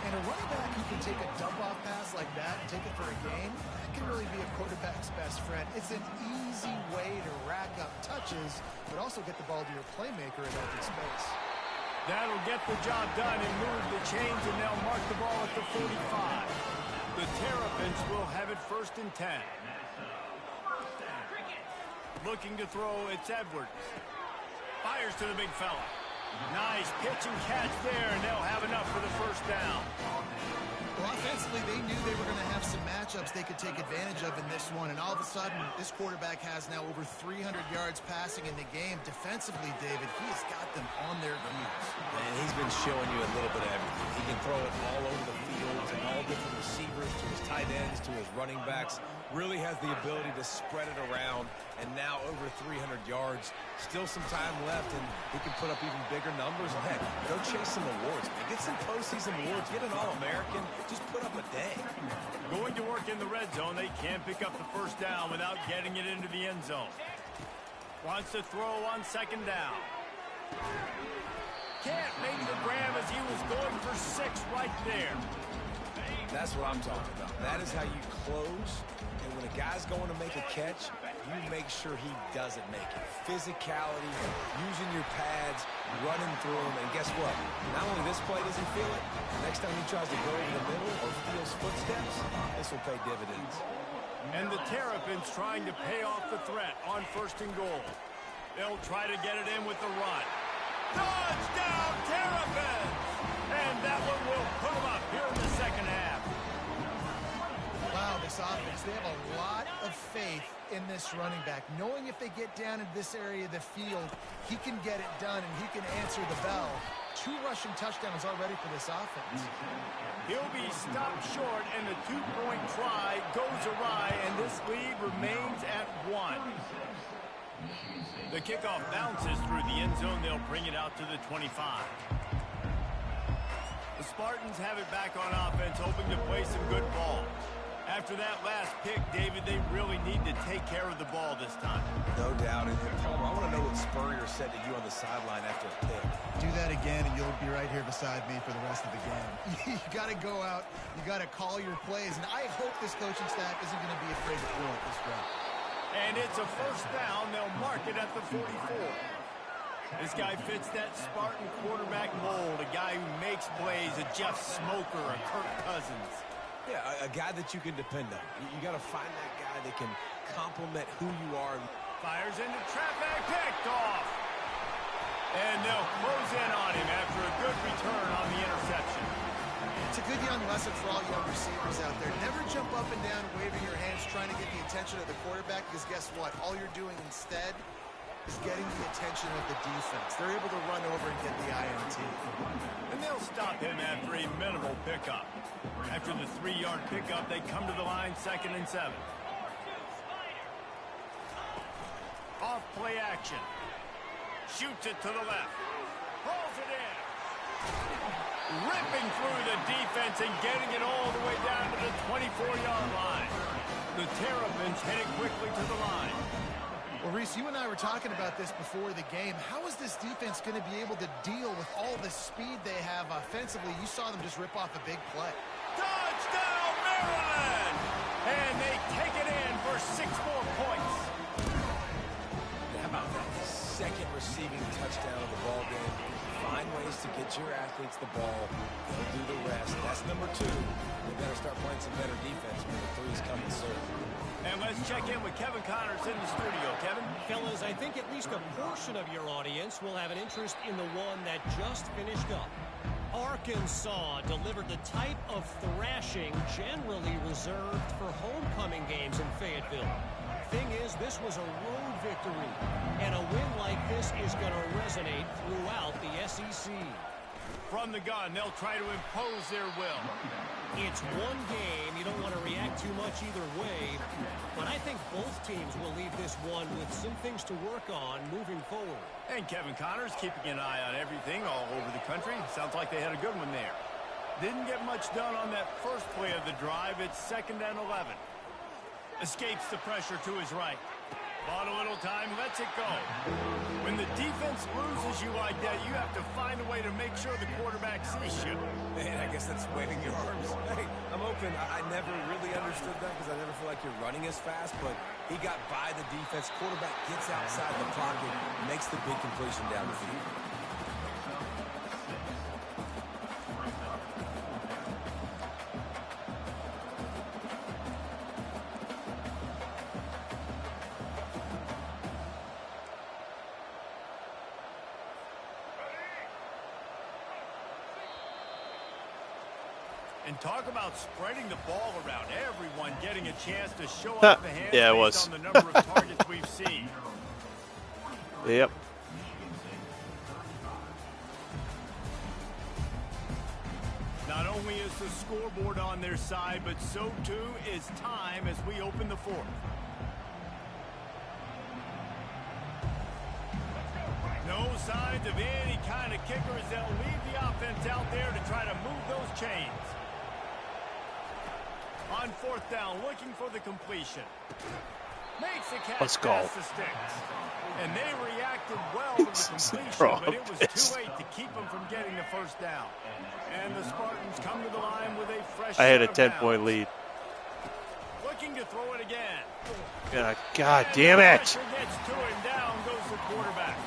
And a running back who can take a dump-off pass like that and take it for a game, that can really be a quarterback's best friend. It's an easy way to rack up touches, but also get the ball to your playmaker in open space. That'll get the job done and move the chains, and they'll mark the ball at the 45. The Terrapins will have it 1st and 10. Looking to throw, it's Edwards. Fires to the big fella. Nice pitch and catch there, and they'll have enough for the 1st down. Well, Well, offensively, they knew they were going to have some matchups they could take advantage of in this one, and all of a sudden, this quarterback has now over 300 yards passing in the game. Defensively, David, he has got them on their heels. And he's been showing you a little bit of everything. He can throw it all over the field to all different receivers, to his tight ends, to his running backs. Really has the ability to spread it around, and now over 300 yards. Still some time left, and he can put up even bigger numbers. And heck, go chase some awards, man. Get some postseason awards. Get an All-American. Just put up a day. Going to work in the red zone. They can't pick up the first down without getting it into the end zone. Wants to throw on second down. Can't make the grab as he was going for 6 right there. That's what I'm talking about. That is how you close. And when a guy's going to make a catch, you make sure he doesn't make it. Physicality, using your pads, running through them. And guess what? Not only this play does he feel it, next time he tries to go over the middle or feels footsteps, this will pay dividends. And the Terrapins trying to pay off the threat on 1st and goal. They'll try to get it in with the run. Touchdown, Terrapins! And that one will put them up here in the second half. Wow, this offense, they have a lot of faith in this running back, knowing if they get down into this area of the field, he can get it done and he can answer the bell. 2 rushing touchdowns already for this offense. He'll be stopped short, and the 2-point try goes awry, and this lead remains at 1. The kickoff bounces through the end zone. They'll bring it out to the 25. The Spartans have it back on offense, hoping to play some good ball. After that last pick, David, they really need to take care of the ball this time. No doubt. And Palmer, I want to know what Spurrier said to you on the sideline after a pick. Do that again, and you'll be right here beside me for the rest of the game. You got to go out. You got to call your plays, and I hope this coaching staff isn't going to be afraid to throw it this way. And it's a first down. They'll mark it at the 44. This guy fits that Spartan quarterback mold, a guy who makes plays, a Jeff Smoker, a Kirk Cousins. Yeah, a guy that you can depend on. You got to find that guy that can complement who you are. Fires into traffic, picked off. And they'll close in on him after a good return on the interception. It's a good young lesson for all young receivers out there. Never jump up and down waving your hands trying to get the attention of the quarterback, because guess what? All you're doing instead is getting the attention of the defense. They're able to run over and get the INT. And they'll stop him after a minimal pickup. After the 3-yard pickup, they come to the line 2nd and 7. Off play action. Shoots it to the left. Rolls it in. Ripping through the defense and getting it all the way down to the 24-yard line. The Terrapins headed quickly to the line. Well, Reese, you and I were talking about this before the game. How is this defense going to be able to deal with all the speed they have offensively? You saw them just rip off a big play. Touchdown, Maryland! And they take it in for 6 more points. How about that second receiving touchdown of the ball game? Find ways to get your athletes the ball. They'll do the rest. That's number 2. They better start playing some better defense when the 3's coming soon. And let's check in with Kevin Connors in the studio. Kevin? Fellas, I think at least a portion of your audience will have an interest in the one that just finished up. Arkansas delivered the type of thrashing generally reserved for homecoming games in Fayetteville. Thing is, this was a road victory, and a win like this is going to resonate throughout the SEC. From the gun, they'll try to impose their will. It's one game. You don't want to react too much either way, but I think both teams will leave this one with some things to work on moving forward. And Kevin Connors keeping an eye on everything all over the country. Sounds like they had a good one there. Didn't get much done on that first play of the drive. It's 2nd and 11. Escapes the pressure to his right. Bought a little time, lets it go. When the defense loses you like that, you have to find a way to make sure the quarterback sees you. Man, I guess that's waving your arms. Hey, I'm open. I never really understood that because I never feel like you're running as fast, but he got by the defense. Quarterback gets outside the pocket, makes the big completion down the field. And talk about spreading the ball around. Everyone getting a chance to show off the hands Yeah, it based was. on the number of targets we've seen. Yep. Not only is the scoreboard on their side, but so too is time as we open the fourth. No signs of any kind of kicker as they'll leave the offense out there to try to move those chains. On fourth down, looking for the completion. Makes the catch. Let's go. Past the sticks. And they reacted well to the completion, but it was too late to keep them from getting the first down. And the Spartans come to the line with a fresh I had a set of 10-point lead. Looking to throw it again. God damn it. Pressure gets to him. Down goes the quarterback.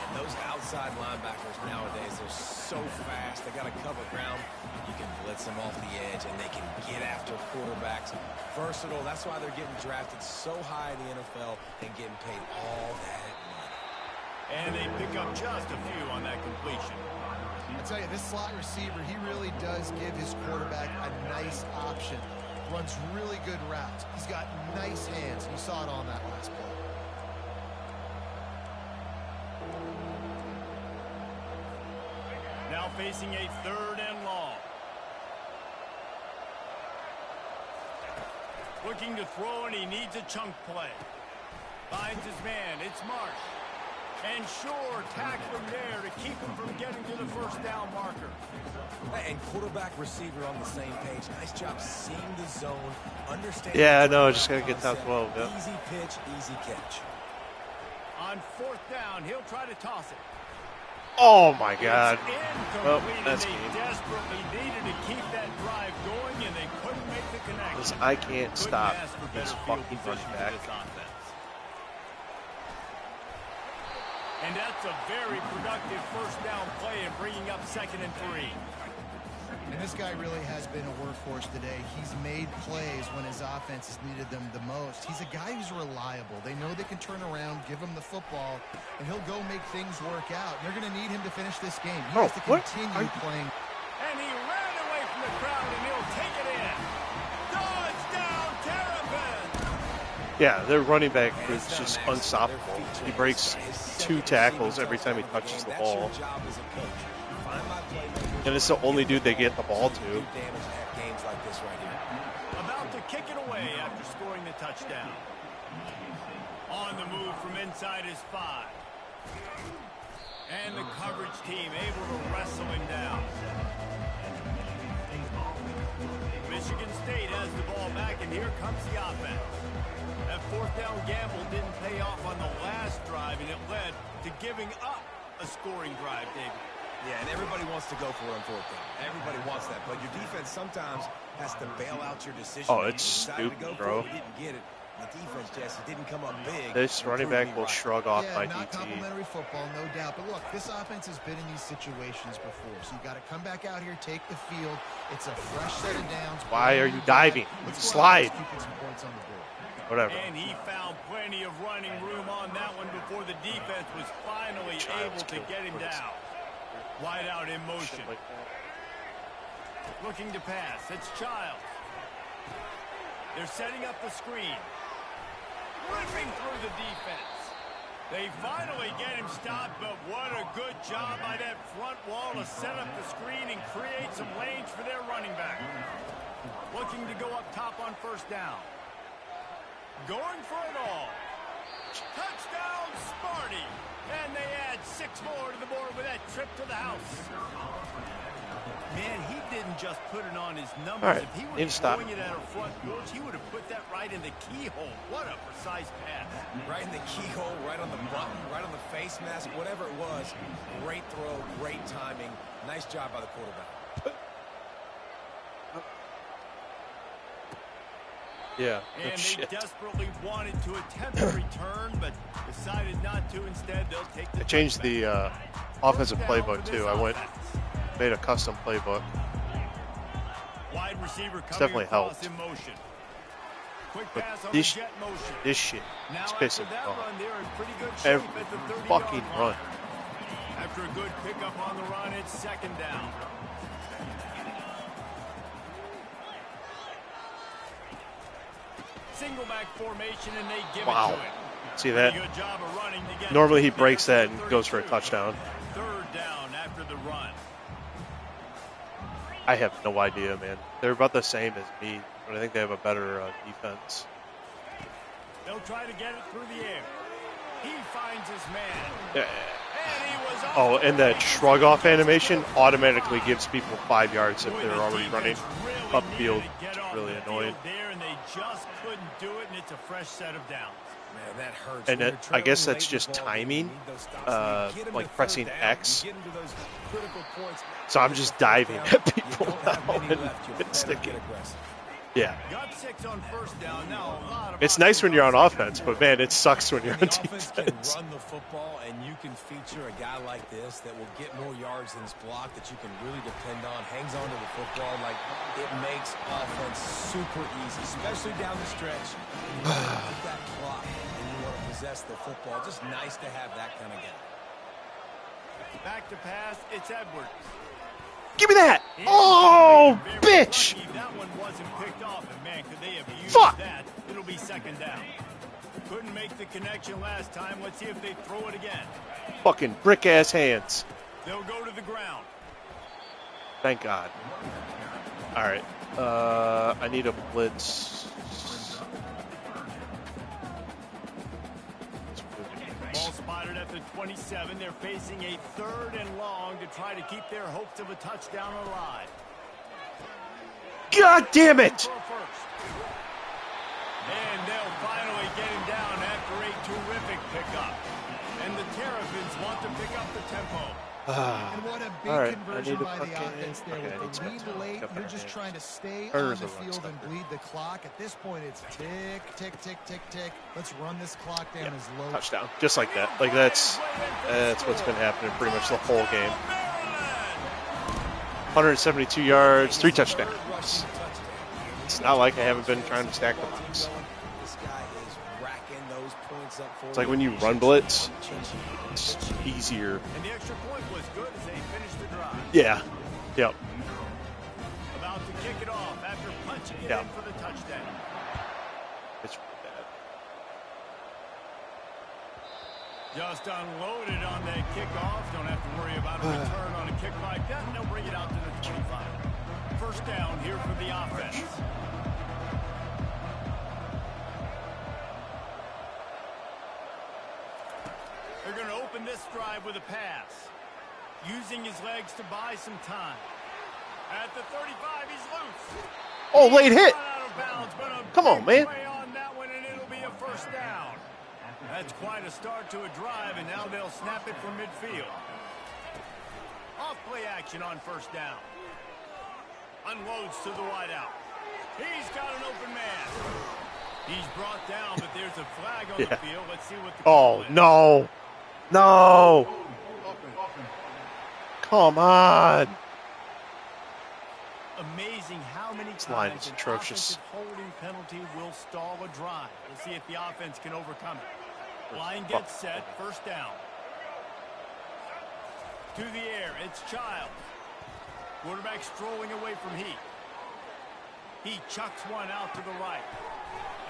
And those outside linebackers nowadays, they're so fast. They got to cover ground. You can blitz them off the edge, and they can get after quarterbacks. Versatile. That's why they're getting drafted so high in the NFL and getting paid all that money. And they pick up just a few on that completion. I tell you, this slot receiver, he really does give his quarterback a nice option. Runs really good routes. He's got nice hands. You saw it on that last play. Now facing a 3rd and long. Looking to throw, and he needs a chunk play. Finds his man. It's Marsh. And Shore tackling there to keep him from getting to the first down marker. And quarterback receiver on the same page. Nice job seeing the zone, understanding. Yeah, no, just got to get top 12. Yeah. Easy pitch, easy catch. On 4th down, he'll try to toss it. Oh, my God. Oh, that's they game. desperately needed to keep that drive going, and they couldn't make the connection. Listen, I can't stop Couldn't ask for this better field fucking position running for back. this offense. And that's a very productive first down play and bringing up 2nd and 3. And this guy really has been a workhorse today. He's made plays when his offense has needed them the most. He's a guy who's reliable. They know they can turn around, give him the football, and he'll go make things work out. They're going to need him to finish this game. He has to continue playing. And he ran away from the crowd, and he'll take it in. Dodge down, Terrapin. Yeah, their running back is just unstoppable. He breaks 2 tackles every time he touches the ball. And it's the only dude they get the ball to. About to kick it away after scoring the touchdown. On the move from inside his 5. And the coverage team able to wrestle him down. Michigan State has the ball back, and here comes the offense. That 4th down gamble didn't pay off on the last drive, and it led to giving up a scoring drive, David. Yeah, and everybody wants to go for it on 4th down. Everybody wants that, but your defense sometimes has to bail out your decision. Oh, it's stupid, bro. We didn't get it. The defense, Jesse, didn't come up big. This running back will shrug off my not DT. complimentary football, no doubt. But look, this offense has been in these situations before, so you got to come back out here, take the field. It's a fresh set of downs. Why are you diving? Slide. Keeping some points on the board. Whatever. And he found plenty of running room on that one before the defense was finally able to get him down. Wide out in motion. Looking to pass. It's Childs. They're setting up the screen. Ripping through the defense. They finally get him stopped, but what a good job by that front wall to set up the screen and create some lanes for their running back. Looking to go up top on 1st down. Going for it all. Touchdown, Sparty. And they add 6 more to the board with that trip to the house. Man, he didn't just put it on his numbers. All right, If he need were to stop. throwing it at our front porch, he would have put that right in the keyhole. What a precise pass. Right in the keyhole, right on the button, right on the face mask, whatever it was. Great throw, great timing. Nice job by the quarterback. Yeah. And they Shit. desperately wanted to attempt a return, but decided not to. Instead, they'll take the I changed touchback. the offensive First down playbook for too. this I offense. made a custom playbook. Wide receiver coming definitely across helped. in motion. Quick But pass on this- the jet motion. This shit Now is after pissing me that off. run, they're in pretty good shape Every at the 30-yard fucking line. run. After a good pickup on the run, it's 2nd down. single back formation, and they give Wow. it to him. See that? Good job of running to get Normally he it breaks to that the and goes for a 32. touchdown. Third down after the run. I have no idea, man. They're about the same as me, but I think they have a better defense. They'll try to get it through the air. He finds his man. Yeah. And he was off Oh, the and that races. shrug-off animation automatically gives people 5 yards if Boy, they're the already running defense really upfield. needed to get It's off really the annoying. field there, and they just couldn't do it, and it's a fresh set of downs. Man, that hurts. And When it, you're I guess trailing that's late in just the ball game, timing, you need those stops. So you get 'em like to pressing third down, X. you get into those critical points. So I'm just diving at people You don't have now many and left. You better sticking. get aggressive. Yeah. Got 6 on first down. Now a lot of It's nice when you're on options offense, but man, it sucks when you're The on offense can defense. run the football, and you can feature a guy like this that will get more yards than his block that you can really depend on, hangs on to the football. Like, it makes offense super easy, especially down the stretch. You want to keep that clock, and you want to possess the football. Just nice to have that kind of guy. Back to pass. It's Edwards. Give me that! Oh, Very bitch! lucky that one wasn't picked off, and man, could they have used Fuck! that? It'll be second down. Couldn't make the connection last time. Let's see if they throw it again. Fucking brick-ass hands. They'll go to the ground. Thank God. All right. I need a blitz. Ball spotted at the 27. They're facing a 3rd and long to try to keep their hopes of a touchdown alive. God damn it! For a first. And they'll finally get him down after a terrific pickup. And the Terrapins want to pick up the tempo. And what a big All right, I conversion need to by the fucking- offense there. okay, I need With the some lead time. late, Got you're my just hands. trying to stay Or on is the it run field and stopper? bleed the clock. At this point, it's tick, tick, tick, tick, tick. Let's run this clock down as low. Touchdown. Just like that. Like, that's what's been happening pretty much the whole game. 172 yards, 3 touchdowns. It's not like I haven't been trying to stack the box. This guy is racking those points up for It's like you. when you run blitz, it's easier. And the extra point was good as they finished the drive. Yeah. Yep. About to kick it off after punching it Yeah. in for the touchdown. It's bad. Just unloaded on that kickoff. Don't have to worry about a return on a kick like that. And they'll bring it out to the 25. First down here for the offense. They're going to open this drive with a pass. Using his legs to buy some time. At the 35, he's loose. Oh, late hit. Run out of bounds, but a Come on, big man. play on that one, and it'll be a first down. That's quite a start to a drive, and now they'll snap it from midfield. Off play action on first down. Unloads to the wideout. He's got an open man. He's brought down, but there's a flag on the field. Let's see what the call Oh, is. no. No. Come on. Amazing how many line times is an atrocious. offensive holding penalty will stall a drive. We'll see if the offense can overcome it. Line gets set, first down. To the air, it's Childs. Quarterback strolling away from Heat. He chucks one out to the right.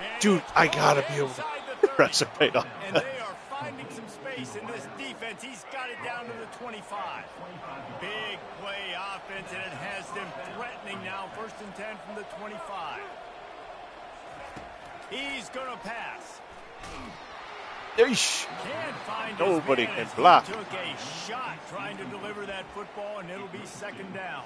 And Dude, it's I gotta caught be able inside to the 30. resume on And that. they are finding some space in this defense. He's got it down to the 25. Big play offense, and it has them threatening now. First and 10 from the 25. He's going to pass. Yeesh. Can't find his Nobody man can as block. He took a shot trying to deliver that football, and it'll be second down.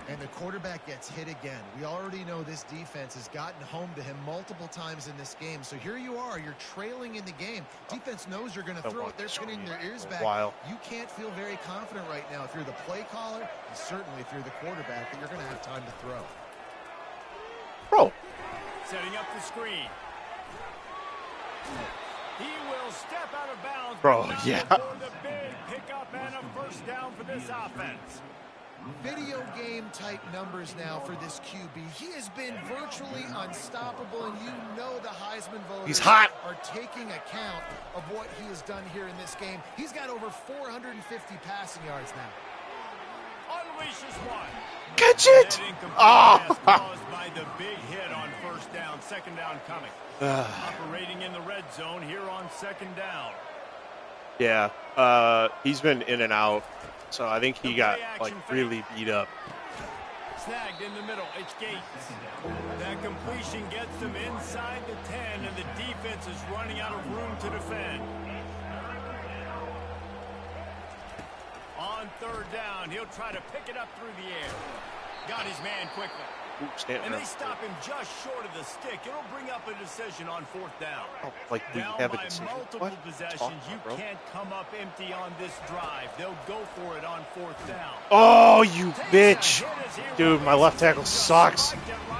And the quarterback gets hit again. We already know this defense has gotten home to him multiple times in this game. So here you are. You're trailing in the game. Defense knows you're going to throw it. They're pinning their ears back. You can't feel very confident right now if you're the play caller, and certainly if you're the quarterback, that you're going to have time to throw. Bro. Setting up the screen. He will step out of bounds. Bro, but not yeah. before the big pickup and a first down for this offense. Video game type numbers now for this QB. He has been virtually unstoppable, and you know the Heisman voters He's hot. are taking account of what he has done here in this game. He's got over 450 passing yards now. unleashes one. Catch it! That incomplete Oh! pass caused by the big hit on first down. Second down coming. Operating in the red zone here on second down. Yeah, he's been in and out, so I think he got like really beat up. Snagged in the middle. It's Gates. That completion gets them inside the 10, and the defense is running out of room to defend. On third down, he'll try to pick it up through the air. Got his man quickly. And they stop him just short of the stick. It'll bring up a decision on fourth down. Oh, like we Down have a by decision. multiple What? possessions, you can't come up empty on this drive. They'll go for it on fourth down. Oh, you bitch. Dude, my left tackle sucks.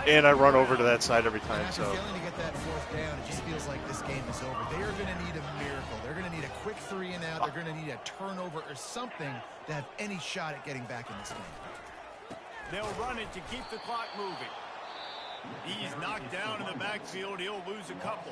And I run over to that side every time. After So failing to get that fourth down, it just feels like this game is over. They are going to need a miracle. They're going to need a quick 3 and out. They're going to need a turnover or something to have any shot at getting back in this game. They'll run it to keep the clock moving. He's knocked down in the backfield. He'll lose a couple.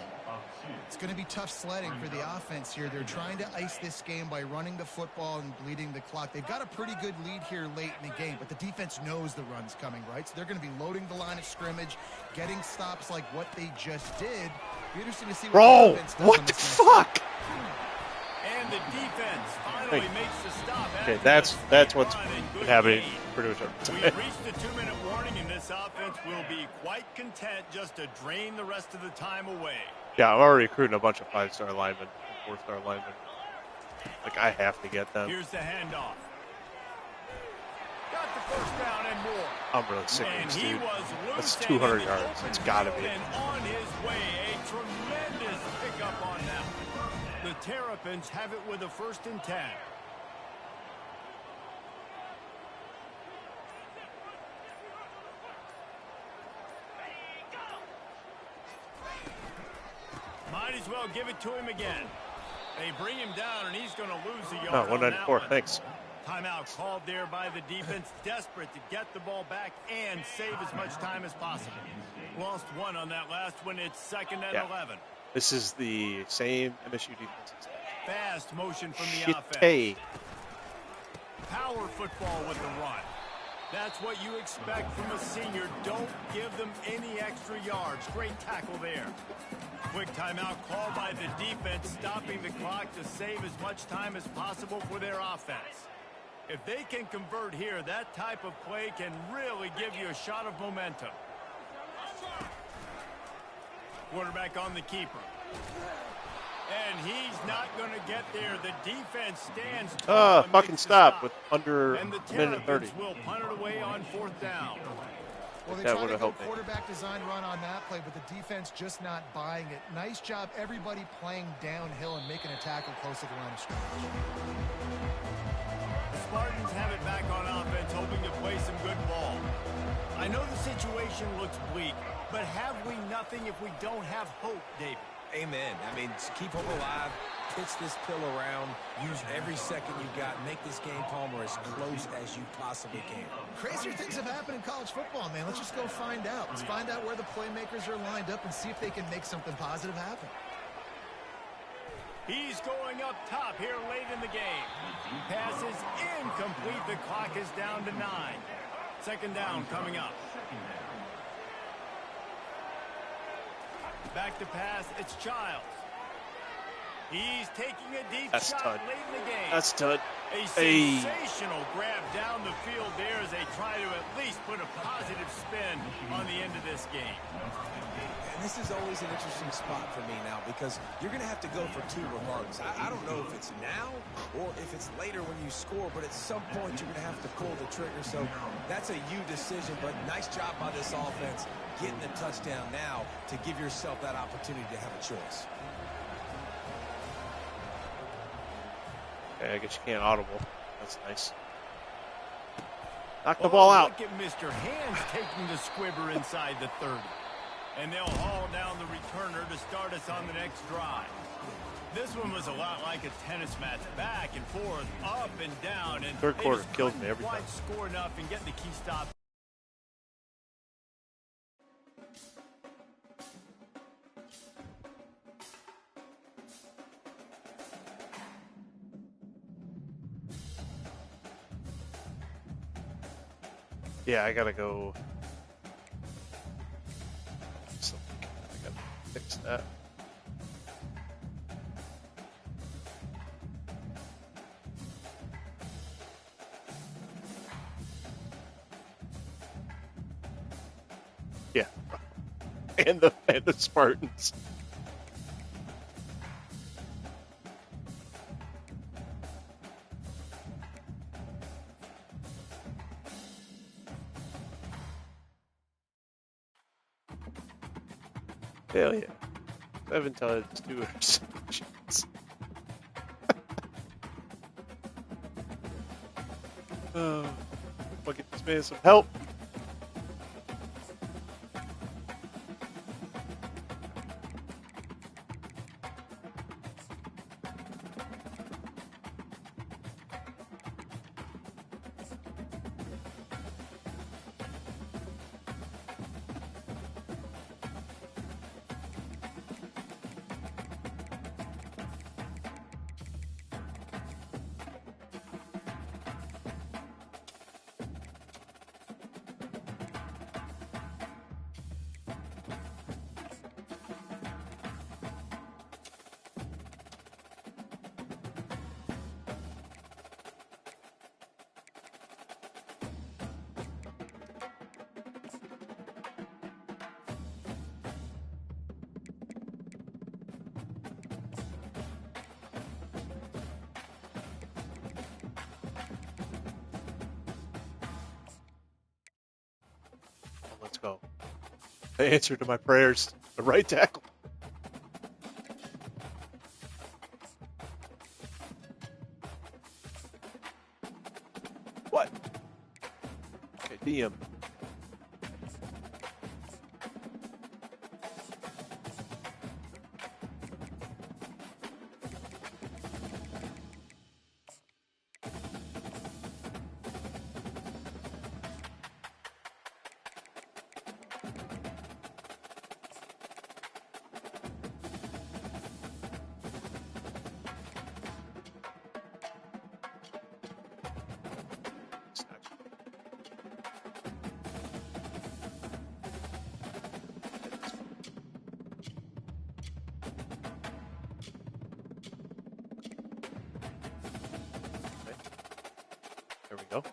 It's going to be tough sledding for the offense here. They're trying to ice this game by running the football and bleeding the clock. They've got a pretty good lead here late in the game, but the defense knows the run's coming, right? So they're going to be loading the line of scrimmage, getting stops like what they just did. Be interesting to see what the defense does what on the this fuck? And the defense finally makes the stop. Okay, that's what's been happening pretty much every We've time. reached the 2-minute warning, and this offense will be quite content just to drain the rest of the time away. Yeah, I'm already recruiting a bunch of 5-star linemen, 4-star linemen. Like, I have to get them. Here's the handoff. Got the first down and more. I'm really sick of And this he dude. was That's losing 200 in the yards. open It's got to field be. And on his way, a tremendous pickup on that. The Terrapins have it with a 1st and 10. Might as well give it to him again. They bring him down, and he's going to lose a yard. Oh, 194. Thanks. Timeout called there by the defense, desperate to get the ball back and save as much time as possible. Lost one on that last one. It's 2nd and 11. This is the same MSU defense. Fast motion from the offense. Shitty. Power football with the run. That's what you expect from a senior. Don't give them any extra yards. Great tackle there. Quick timeout called by the defense, stopping the clock to save as much time as possible for their offense. If they can convert here, that type of play can really give you a shot of momentum. Quarterback on the keeper. And he's not going to get there. The defense stands tall and fucking makes the stop with under and the a minute 30. Terrapins will punt it away on 4th down. Well, they That tried a would've good helped me. quarterback design run on that play, but the defense just not buying it. Nice job, everybody playing downhill and making a tackle close to the line of scrimmage. The Spartans have it back on offense, hoping to play some good ball. I know the situation looks bleak, but have we nothing if we don't have hope, David? Amen. I mean, keep hope alive, pitch this pill around, use every second you got, make this game, Palmer, as close as you possibly can. Crazier things have happened in college football, man. Let's just go find out. Let's find out where the playmakers are lined up and see if they can make something positive happen. He's going up top here late in the game. Pass is incomplete. The clock is down to 9. 2nd down coming up. Back to pass. It's Childs. He's taking a deep shot late in the game. That's Tud. A sensational grab down the field there as they try to at least put a positive spin on the end of this game. And this is always an interesting spot for me now because you're going to have to go for 2 regardless. I don't know if it's now or if it's later when you score, but at some point you're going to have to pull the trigger. So that's a you decision, but nice job by this offense getting the touchdown now to give yourself that opportunity to have a choice. Okay, I guess you can't audible. That's nice. Knock the ball out. Look at Mr. Hands taking the squibber inside the 30. And they'll haul down the returner to start us on the next drive. This one was a lot like a tennis match, back and forth, up and down. And Third quarter kills me every time. Quite score enough and get the key stop. Yeah, I gotta go. I gotta fix that. Yeah, and the Spartans. Hell yeah. 7 times 2 interceptions. Oh, I'll get this man some help. Let's go. The answer to my prayers. The right tackle. What? Okay, DM. There we go.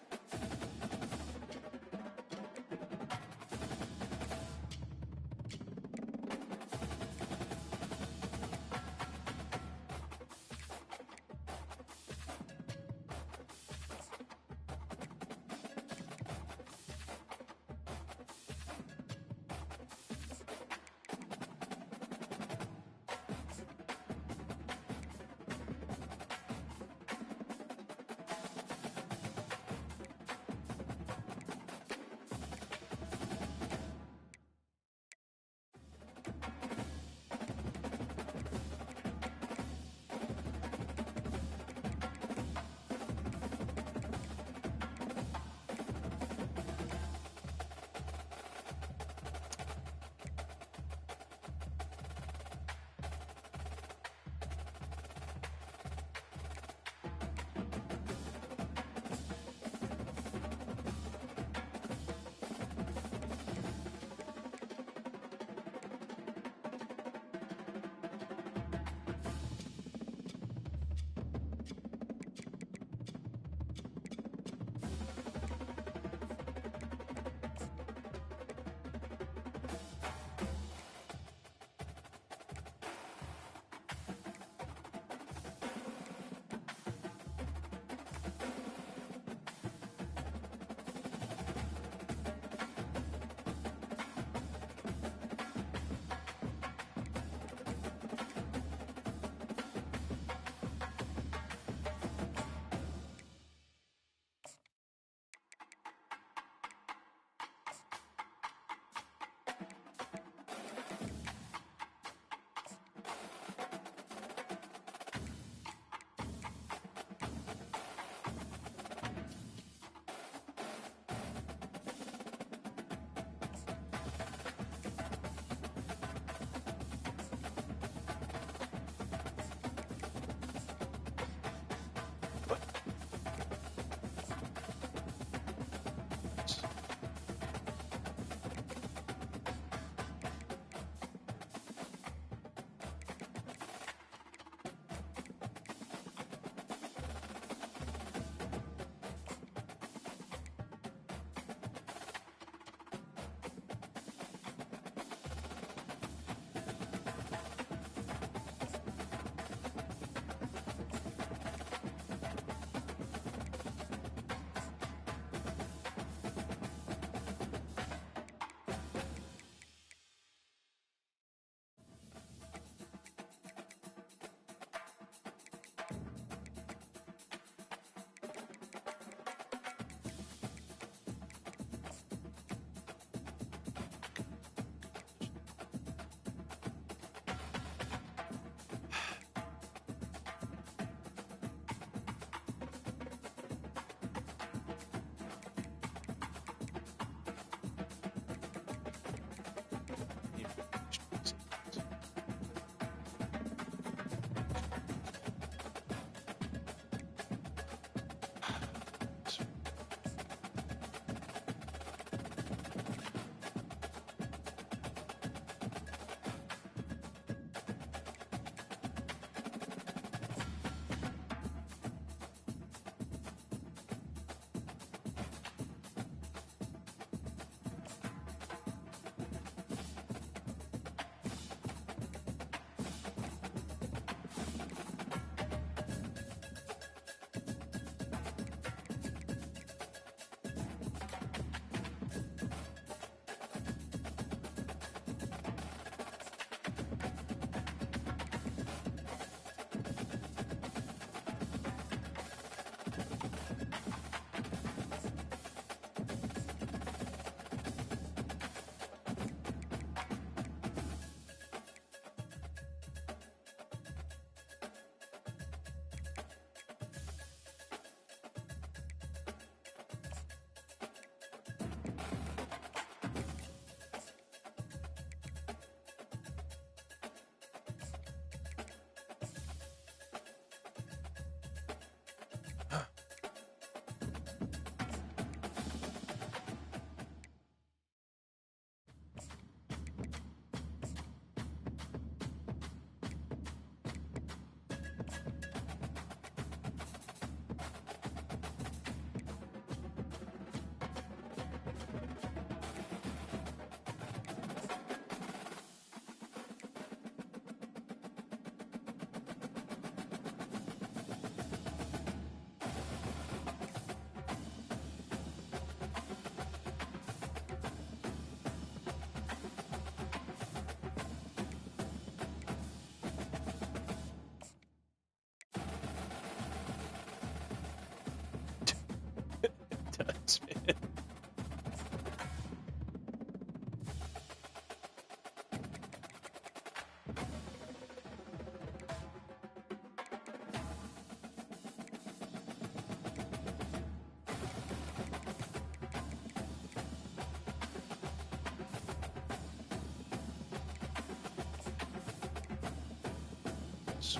this.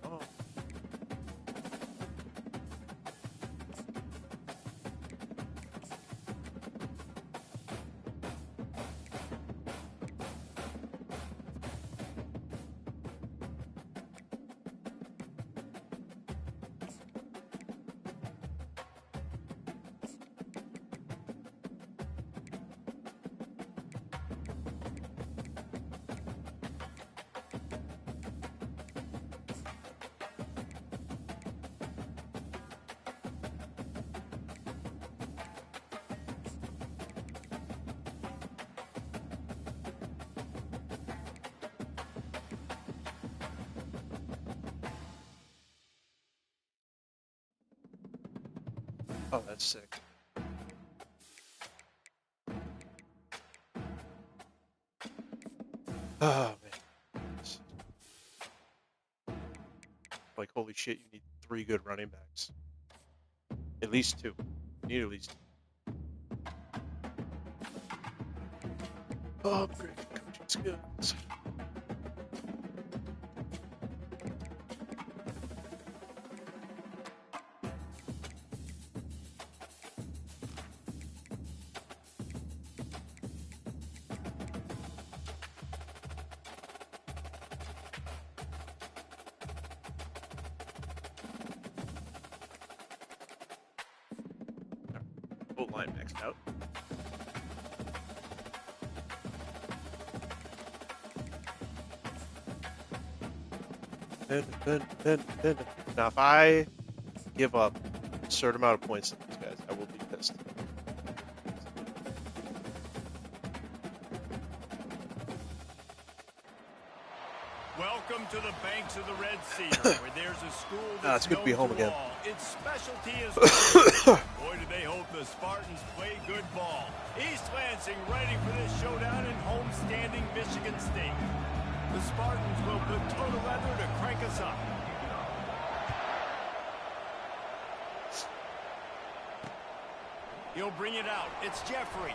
Oh. Oh, that's sick. Oh, man. Like, holy shit, you need 3 good running backs. At least 2. You need at least 2. Oh, great coaching skills. Line maxed out. Now, if I give up a certain amount of points to these guys, I will be pissed. Welcome to the banks of the Red Sea, where there's a school that's it's good to be home again. Its specialty is boy, do they hope the Spartans play good ball. East Lansing ready for this showdown in homestanding Michigan State. The Spartans will put total leather to crank us up. He'll bring it out. It's Jeffrey.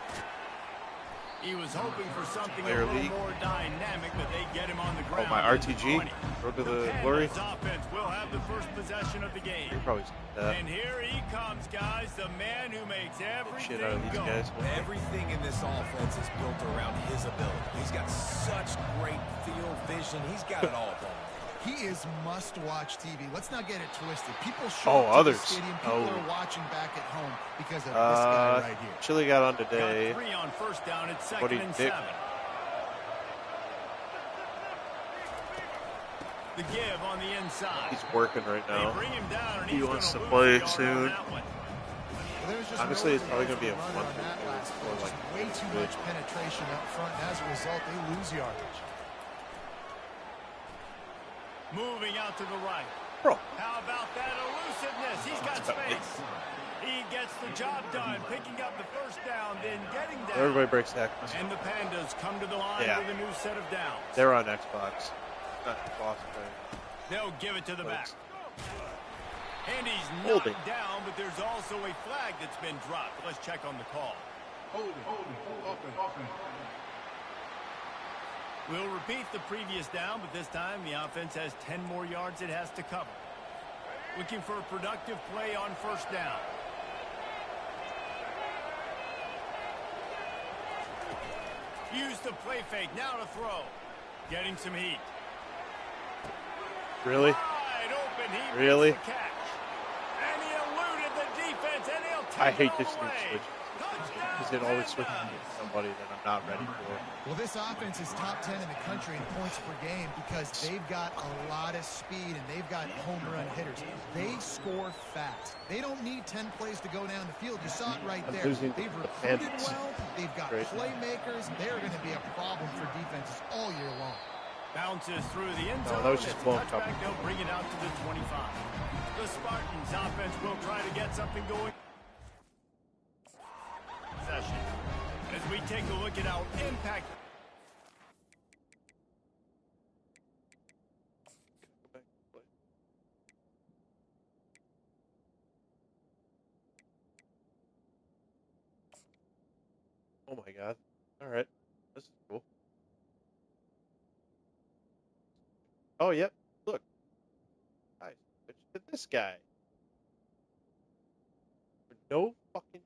He was hoping for something a little more dynamic, but they get him on the ground. Oh, my RTG. Go to the glory. Offense will have the first possession of the game. You're probably and here he comes, guys, the man who makes everything shit out of these go. guys. Everything in this offense is built around his ability. He's got such great field vision. He's got it all done. He is must-watch TV. Let's not get it twisted. People show up to the stadium. People are watching back at home because of this guy right here. Chile got on today. Got 3 on first down. It's 2nd and 7. The give on the inside. He's working right now. They bring him down, and he wants to play soon. Honestly, it's probably going to be a month or like way too much penetration up front, and as a result, they lose yardage. Moving out to the right. Bro. How about that elusiveness? He's got space. He gets the job done, picking up the first down, then getting down. Everybody breaks tackles. And the Pandas come to the line with a new set of downs. They're on Xbox. Not Xbox, but they'll give it to the back. And he's holding down, but there's also a flag that's been dropped. Let's check on the call. Holding. We'll repeat the previous down, but this time the offense has 10 more yards it has to cover. Looking for a productive play on first down. Use the play fake. Now to throw. Getting some heat. Really? Wide open. He really? makes the catch. And he eluded the defense, and he'll take I hate it this all new the way. switch. Because it always switches to somebody that I'm not ready for. Well, this offense is top 10 in the country in points per game because they've got a lot of speed and they've got home run hitters. They score fast. They don't need 10 plays to go down the field. You saw it right there. They've recruited well. They've got playmakers. They're going to be a problem for defenses all year long. Bounces through the end zone. that was just blown touchback. They'll bring it out to the 25. The Spartans offense will try to get something going. Session. As we take a look at our impact. Oh my God. All right. This is cool. Oh, yep. Look. I switched to this guy. No fucking.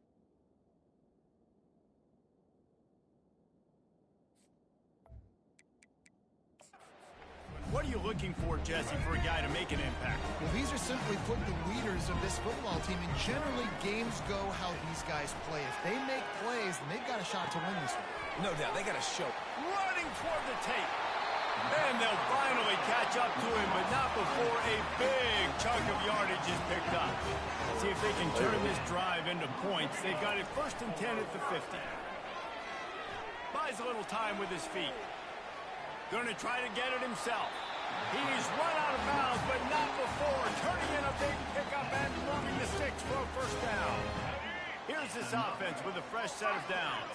What are you looking for, Jesse, for a guy to make an impact? Well, these are simply put the leaders of this football team, and generally games go how these guys play. If they make plays, then they've got a shot to win this one. No doubt. They got to show. Running toward the tape. And they'll finally catch up to him, but not before a big chunk of yardage is picked up. See if they can turn this drive into points. They've got it 1st and 10 at the 50. Buys a little time with his feet. Going to try to get it himself. He's run out of bounds, but not before. Turning in a big pickup and moving the sticks for a 1st down. Here's this offense with a fresh set of downs.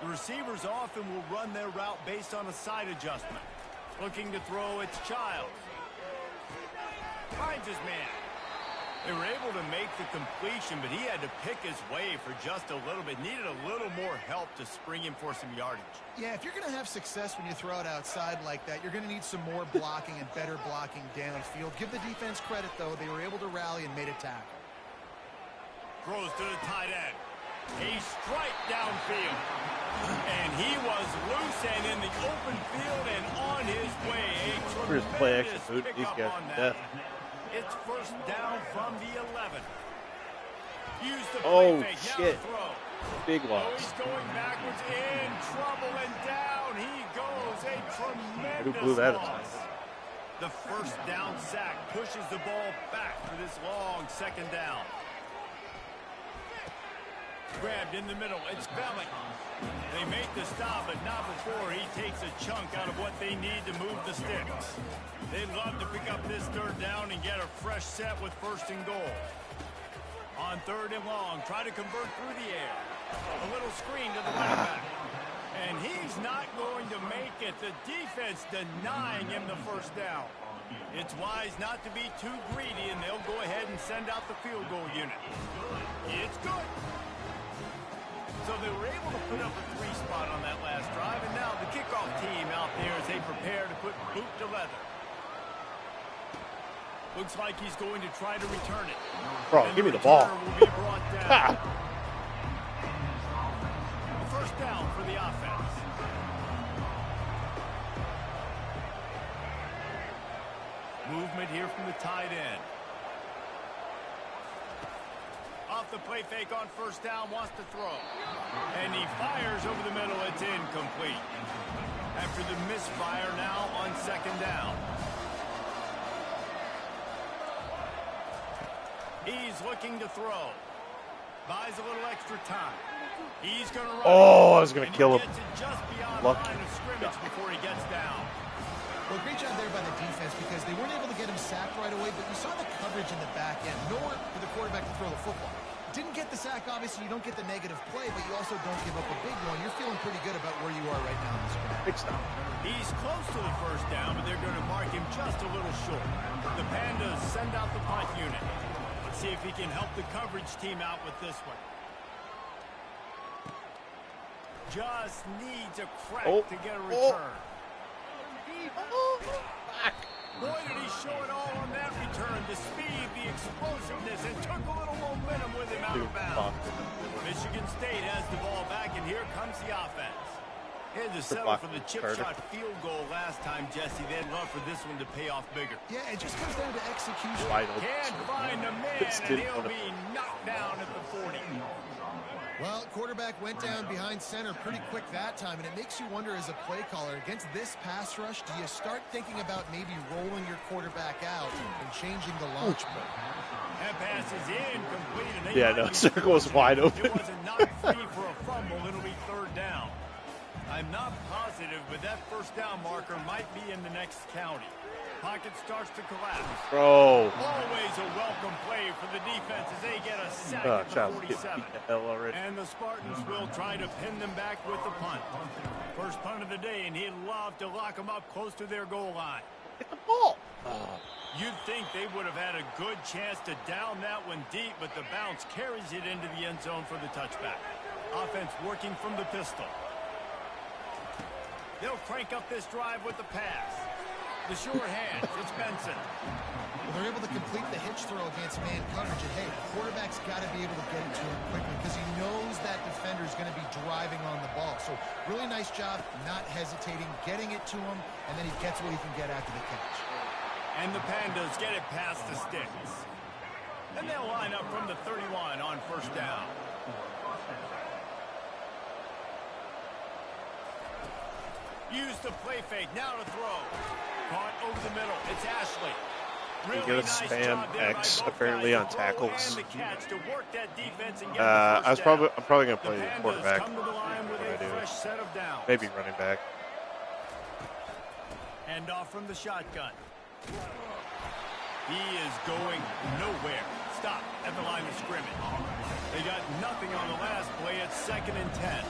The receivers often will run their route based on a side adjustment. Looking to throw, it's Childs. Finds his man. They were able to make the completion, but he had to pick his way for just a little bit. Needed a little more help to spring him for some yardage. Yeah, if you're going to have success when you throw it outside like that, you're going to need some more blocking and better blocking downfield. Give the defense credit, though. They were able to rally and made a tackle. Throws to the tight end. A strike downfield. And he was loose and in the open field and on his way. A Here's play action, tremendous dude. These pickup guys on are that. death. It's 1st down from the 11. Use the play Oh, fake. Now shit. the throw. Big Oh, loss. he's going backwards, in trouble, and down he goes. A tremendous Who blew that loss. aside? The 1st down sack pushes the ball back for this long 2nd down. Grabbed in the middle. It's Belling. They make the stop, but not before he takes a chunk out of what they need to move the sticks. They'd love to pick up this 3rd down and get a fresh set with 1st and goal. On 3rd and long, try to convert through the air. A little screen to the running back. And he's not going to make it. The defense denying him the 1st down. It's wise not to be too greedy, and they'll go ahead and send out the field goal unit. It's good. So they were able to put up a 3 spot on that last drive, and now the kickoff team out there as they prepare to put boot to leather. Looks like he's going to try to return it. Bro, give me the ball. Will be brought down. Ha! A 1st down for the offense. Movement here from the tight end. Off the play fake on 1st down, wants to throw. And he fires over the middle. It's incomplete. After the misfire now on 2nd down. He's looking to throw. Buys a little extra time. He's going to run. Oh, I was going to kill him. Gets it just beyond Lucky. the line of scrimmage before he gets down. Well, great job there by the defense because they weren't able to get him sacked right away, but you saw the coverage in the back end. Nowhere for the quarterback to throw the football. Didn't get the sack, obviously. You don't get the negative play, but you also don't give up a big one. You're feeling pretty good about where you are right now in this game. Big stop. He's close to the 1st down, but they're going to mark him just a little short. The Pandas send out the punt unit. Let's see if he can help the coverage team out with this one. Just needs a crack to get a return. Boy, did he show it all on that return. The speed, the explosiveness, and took a little momentum with him out of bounds. Michigan State has the ball back, and here comes the offense. Had to settle for the chip shot field goal last time, Jesse. They'd love for this one to pay off bigger. Yeah, it just comes down to execution. Can't find a man, and he'll be knocked down at the 40. Well, quarterback went down behind center pretty quick that time, and it makes you wonder as a play caller, against this pass rush, do you start thinking about maybe rolling your quarterback out and changing the launch play? That pass is incomplete. Yeah, no, circle was wide open. It wasn't knocked free for a fumble. It'll be 3rd down. I'm not positive, but that 1st down marker might be in the next county. Pocket starts to collapse. Bro. Always a welcome play for the defense as they get a sack at the 47. The hell already. And the Spartans will try to pin them back with the punt. First punt of the day, and he'd love to lock them up close to their goal line. Get the ball. You'd think they would have had a good chance to down that one deep, but the bounce carries it into the end zone for the touchback. Offense working from the pistol. They'll crank up this drive with the pass. The short hand, it's Benson. Well, they're able to complete the hitch throw against man coverage. And, hey, the quarterback's got to be able to get it to him quickly because he knows that defender is going to be driving on the ball. So really nice job not hesitating, getting it to him, and then he gets what he can get after the catch. And the Pandas get it past the sticks. And they'll line up from the 31 on first down. Use the play fake, now to throw. Caught over the middle, it's Ashley. You gotta spam X apparently on tackles. I'm probably gonna play quarterback. Maybe running back. Hand off from the shotgun. He is going nowhere. Stop at the line of scrimmage. They got nothing on the last play. It's 2nd and 10.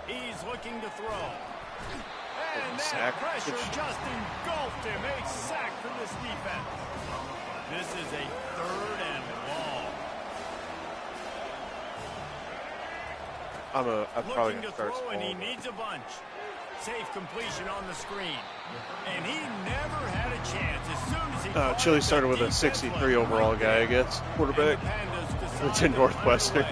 He's looking to throw. And that pressure just engulfed him. A sack for this defense. This is a 3rd and long. I'm probably going to start throw, small. and he needs a bunch. Safe completion on the screen. And he never had a chance as soon as he Chile started with a 63 overall guy, I guess, quarterback. Went to Northwestern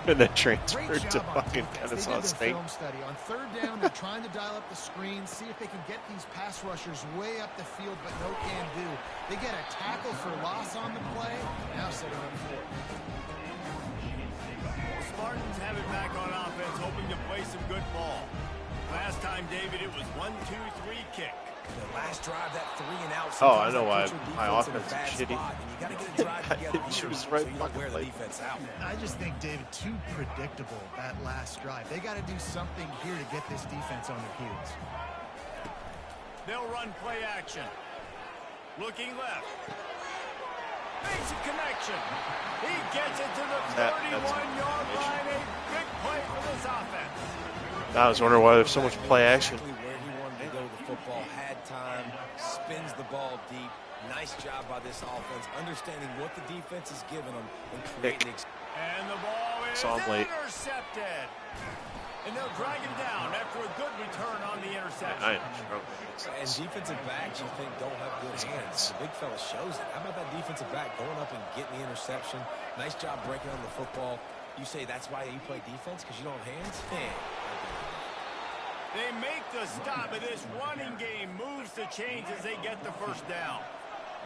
and then transferred to fucking Kennesaw State. On 3rd down, they're trying to dial up the screen, see if they can get these pass rushers way up the field, but no can do. They get a tackle for loss on the play. Now setting up 4. Spartans have it back on offense, hoping to play some good ball. Last time, David, it was 1-2-3 kick. The last drive, that 3-and-out. Oh, I know why my offense is shitty. She was right fucking late. I just think, David, too predictable that last drive. They got to do something here to get this defense on their heels. They'll run play action. Looking left. Makes a connection. He gets it to the 31-yard line. A big play for this offense. I was wondering why there's so much play action. Where he wanted to go with the football, had time, spins the ball deep. Nice job by this offense, understanding what the defense is giving them and creating. And the ball is intercepted. And they'll drag him down after a good return on the interception. I am struggling. And defensive backs, you think, don't have good hands. The big fella shows it. How about that defensive back going up and getting the interception? Nice job breaking on the football. You say that's why you play defense, because you don't have hands? They make the stop, and this running game moves the chains as they get the first down.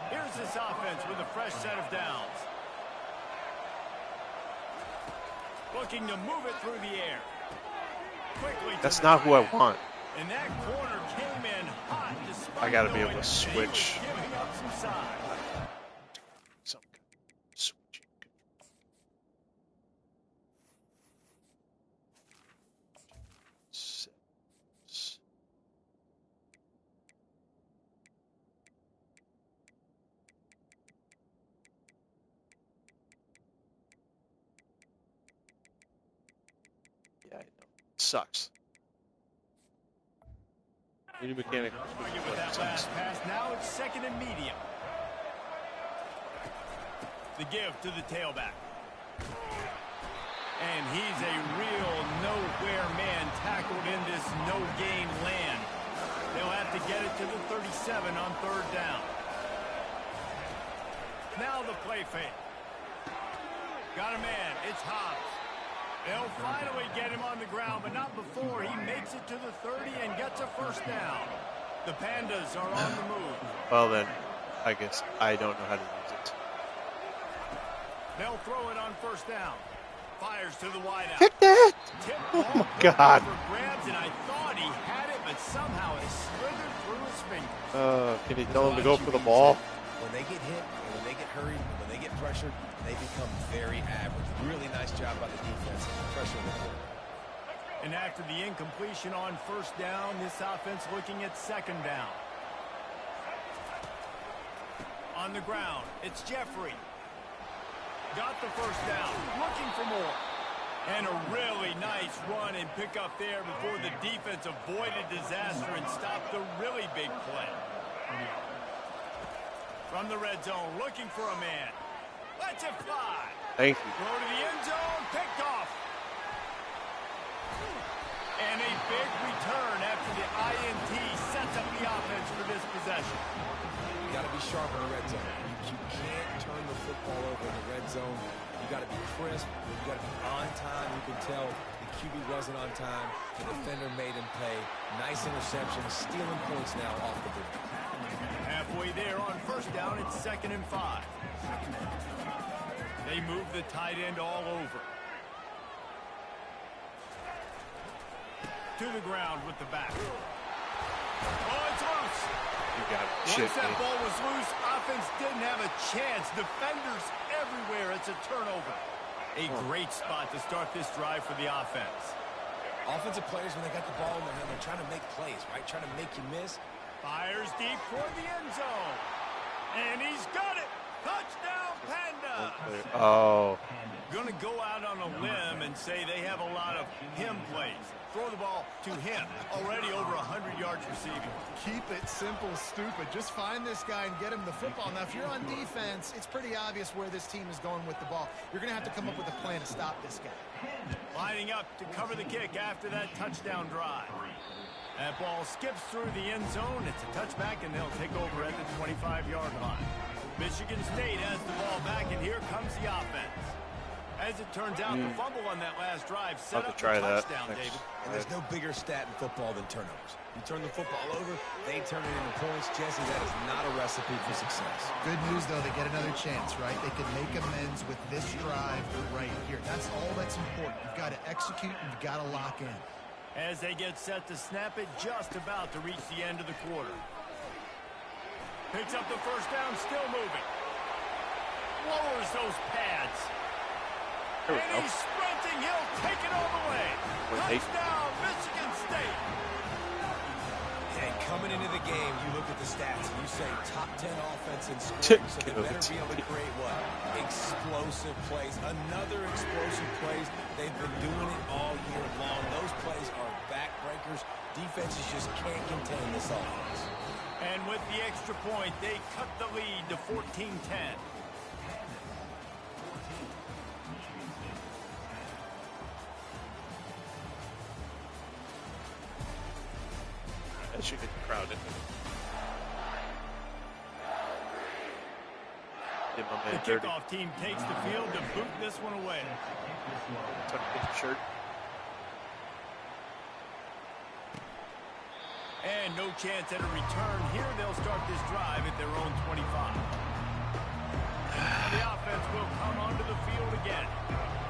Here's this offense with a fresh set of downs. Looking to move it through the air. Quickly. That's not who I want. And that corner came in hot. I got to be able to switch. Giving up some size. Yeah, I know. Sucks. New mechanic. With that last pass, now it's 2nd and medium. The give to the tailback. And he's a real nowhere man tackled in this no-gain land. They'll have to get it to the 37 on 3rd down. Now the play fake. Got a man. It's Hobbs. They'll finally get him on the ground, but not before he makes it to the 30 and gets a first down. The Pandas are on the move. Well, then, I guess I don't know how to use it. They'll throw it on first down. Fires to the wideout. Kick that! Oh, my God. For grabs, and I thought he had it, but somehow it slithered through his fingers. Can you tell him to go for the ball? When they get hit, when they get hurried, when they get pressured, they become very average. Really nice job by the defense. Pressure the quarterback. And after the incompletion on first down, this offense looking at 2nd down. On the ground, it's Jeffrey. Got the first down, looking for more. And a really nice run and pick up there before the defense avoided disaster and stopped the really big play. From the red zone, looking for a man. Let's it fly. Thank you. Throw to the end zone, picked off. And a big return after the INT sets up the offense for this possession. You got to be sharp in the red zone. You can't turn the football over in the red zone. You got to be crisp. You got to be on time. You can tell the QB wasn't on time. The defender made him pay. Nice interception, stealing points now off the board. Halfway there on first down, it's 2nd and 5. They move the tight end all over. To the ground with the back. Oh, it's loose. You got it. Once Shit, that man. ball was loose, offense didn't have a chance. Defenders everywhere. It's a turnover. A great spot to start this drive for the offense. Offensive players, when they got the ball in their hand, they're trying to make plays, right? Trying to make you miss. Fires deep toward the end zone. And he's got it. Touchdown, Panda. Oh. Going to go out on a limb and say they have a lot of him plays. Throw the ball to him. Already over 100 yards receiving. Keep it simple, stupid. Just find this guy and get him the football. Now, if you're on defense, it's pretty obvious where this team is going with the ball. You're going to have to come up with a plan to stop this guy. Lining up to cover the kick after that touchdown drive. That ball skips through the end zone. It's a touchback, and they'll take over at the 25-yard line. Michigan State has the ball back, and here comes the offense. As it turns out, the fumble on that last drive set up the touchdown, David. And there's no bigger stat in football than turnovers. You turn the football over, they turn it into points. Jesse, that is not a recipe for success. Good news, though, they get another chance, right? They can make amends with this drive right here. That's all that's important. You've got to execute, and you've got to lock in. As they get set to snap it, just about to reach the end of the quarter. Picks up the first down, still moving. Lowers those pads. And he's sprinting. He'll take it all the way. Touchdown, Michigan State. And coming into the game, you look at the stats and you say top 10 offense in scoring, so they better be able to create what? Explosive plays. Another explosive plays. They've been doing it all year long. Those plays are backbreakers. Defenses just can't contain this offense. And with the extra point, they cut the lead to 14-10. That should get crowded. Get my The man dirty. kickoff team takes the field to boot this one away. Tuck his shirt. And no chance at a return here. They'll start this drive at their own 25. The offense will come onto the field again.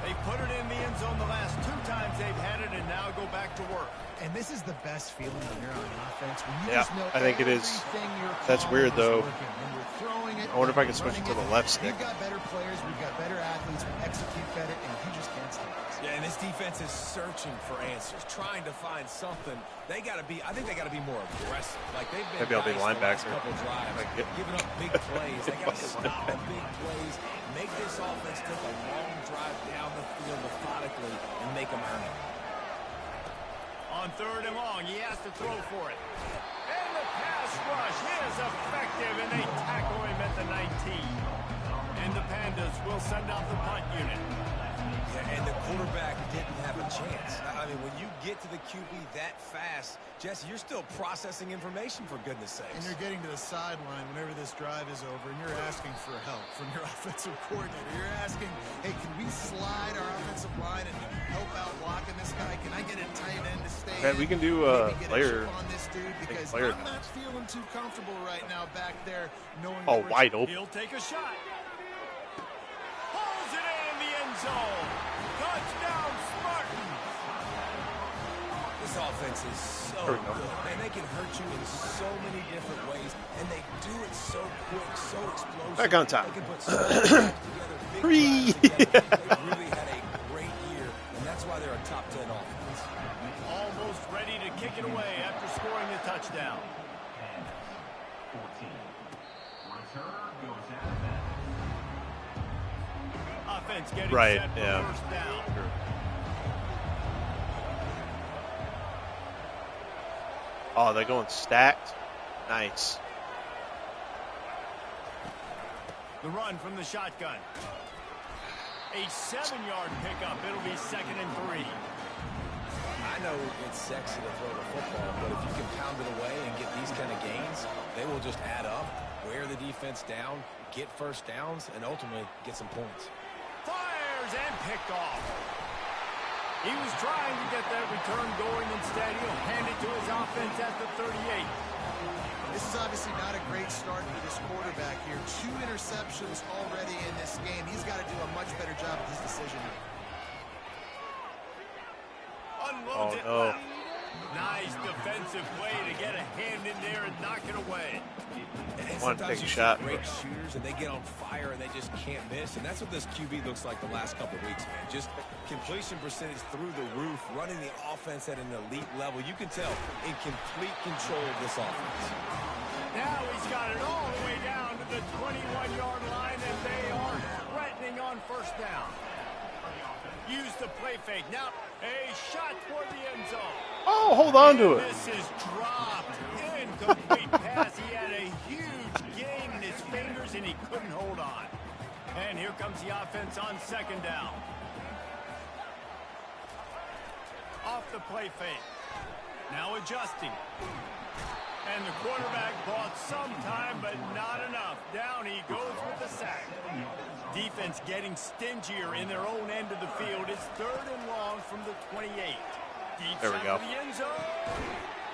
They put it in the end zone the last 2 times they've had it, and now go back to work. And this is the best feeling when you're on offense. When you Yeah, just know I think it is. everything you're That's calling weird, is though. working. When you're throwing it, I wonder if I can when switch you're it to the running left stick. We've got better players. We've got better athletes. We execute better, and you just can't stop us. Yeah, and this defense is searching for answers, trying to find something. They got to be, I think they got to be more aggressive. Like they've been Maybe I'll be nice the last linebacker. couple drives, giving up big plays. They got to stop the big plays, make this offense take a long drive down the field methodically and make them earn it. On 3rd and long, he has to throw for it. And the pass rush is effective, and they tackle him at the 19. And the Pandas will send out the punt unit. Yeah, and the quarterback didn't have a chance. I mean, when you get to the QB that fast, Jesse, you're still processing information, for goodness sakes. And you're getting to the sideline whenever this drive is over, and you're asking for help from your offensive coordinator. You're asking, hey, can we slide our offensive line and help out blocking this guy? Can I get a tight end to stay Man, we can do player. on this dude? Because player I'm not feeling too comfortable right now back there knowing Oh, that we're wide open. He'll take a shot. Pulls it in the end zone. Touchdown, Spartans. This offense is so There we go. good. Man, they can hurt you in so many different ways, and they do it so quick, so explosive. Back on top. They can put so much together, big Free. drives together. They really had a great year, and that's why they're a top 10 offense. Almost ready to kick it away after scoring the touchdown. Offense getting Right, set for yeah. first down. Oh, they're going stacked. Nice. The run from the shotgun. A 7-yard pickup. It'll be 2nd and 3. I know it's sexy to throw the football, but if you can pound it away and get these kind of gains, they will just add up, wear the defense down, get first downs, and ultimately get some points. Fires and picked off. He was trying to get that return going. Instead, he'll hand it to his offense at the 38. This is obviously not a great start for this quarterback here. 2 interceptions already in this game. He's got to do a much better job with his decision. Unloads it no. left. Nice defensive play to get a hand in there and knock it away. Want to take a Sometimes you see shot. great shooters and they get on fire and they just can't miss, and that's what this QB looks like the last couple of weeks, man. Just completion percentage through the roof, running the offense at an elite level. You can tell in complete control of this offense. Now he's got it all the way down to the 21-yard line, and they are threatening on first down. Use the play fake. Now a shot toward the end zone. Oh, hold on to it. This is dropped. Incomplete pass. He had a huge gain in his fingers, and he couldn't hold on. And here comes the offense on 2nd down. Off the play fake. Now adjusting. And the quarterback bought some time, but not enough. Down he goes with the sack. Defense getting stingier in their own end of the field. It's 3rd and long from the 28. Deep There we shot go. to the end zone.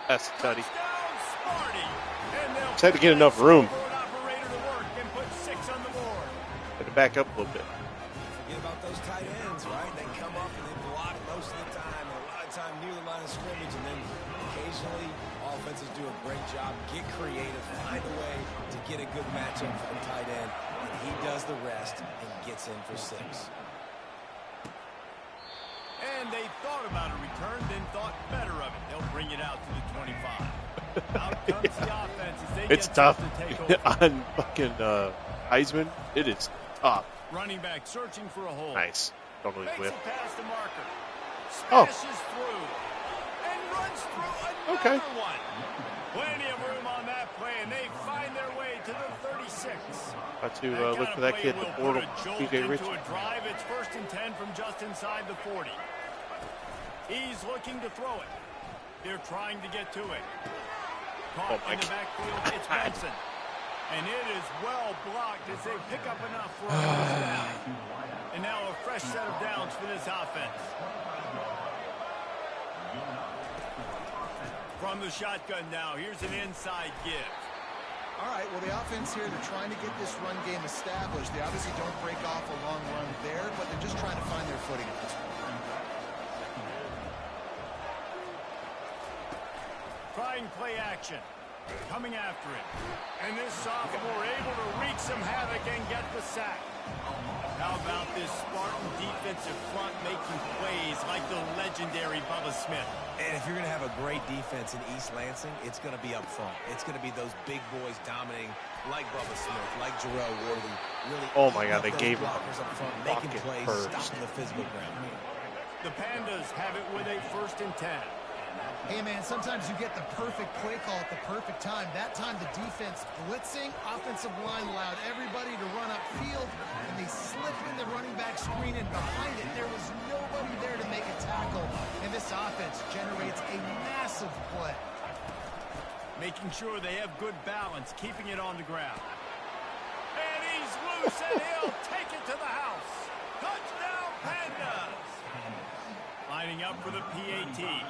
That's tutty. Touchdown, Sparty. And they'll Just had to get enough room. put an operator to work and put 6 on the board. Had to back up a little bit. Forget about those tight ends, right? They come up and they block most of the time, and a lot of time near the line of scrimmage, and then occasionally offenses do a great job, get creative, find a way to get a good matchup for the tight end, and he does the rest and gets in for 6. And they thought about a return, then thought better of it. They'll bring it out to the 25. Out comes the offense as they It's get tough to take over. on fucking Heisman. It is tough. Running back searching for a hole. Nice. Totally Makes whip. it past the marker. Oh. Smashes through. And runs through another Okay. one. Plenty of room on that play, and they find their way to the 36. Got to look for that kid, the portal, TJ Rich. Into a drive. It's 1st and 10 from just inside the 40. He's looking to throw it. They're trying to get to it. Caught Oh, in the backfield. It's Benson. And it is well blocked as they pick up enough for a first down. And now a fresh set of downs for this offense. From the shotgun now, here's an inside give. All right, well, the offense here, they're trying to get this run game established. They obviously don't break off a long run there, but they're just trying to find their footing at this point. Trying play action. Coming after it. And this sophomore able to wreak some havoc and get the sack. How about this Spartan defensive front making plays like the legendary Bubba Smith? And if you're going to have a great defense in East Lansing, it's going to be up front. It's going to be those big boys dominating like Bubba Smith, like Jarrell Worthy. Really, Oh, my God, they those gave him blockers up front, making fucking plays, first. stopping the physical ground. The Pandas have it with a 1st and 10. Hey, man, sometimes you get the perfect play call at the perfect time. That time the defense blitzing, offensive line allowed everybody to run upfield, and they slipped in the running back screen, and behind it there was nobody there to make a tackle, and this offense generates a massive play. Making sure they have good balance, keeping it on the ground. And he's loose, and he'll take it to the house. Touchdown, Pandas! Lining up for the PAT.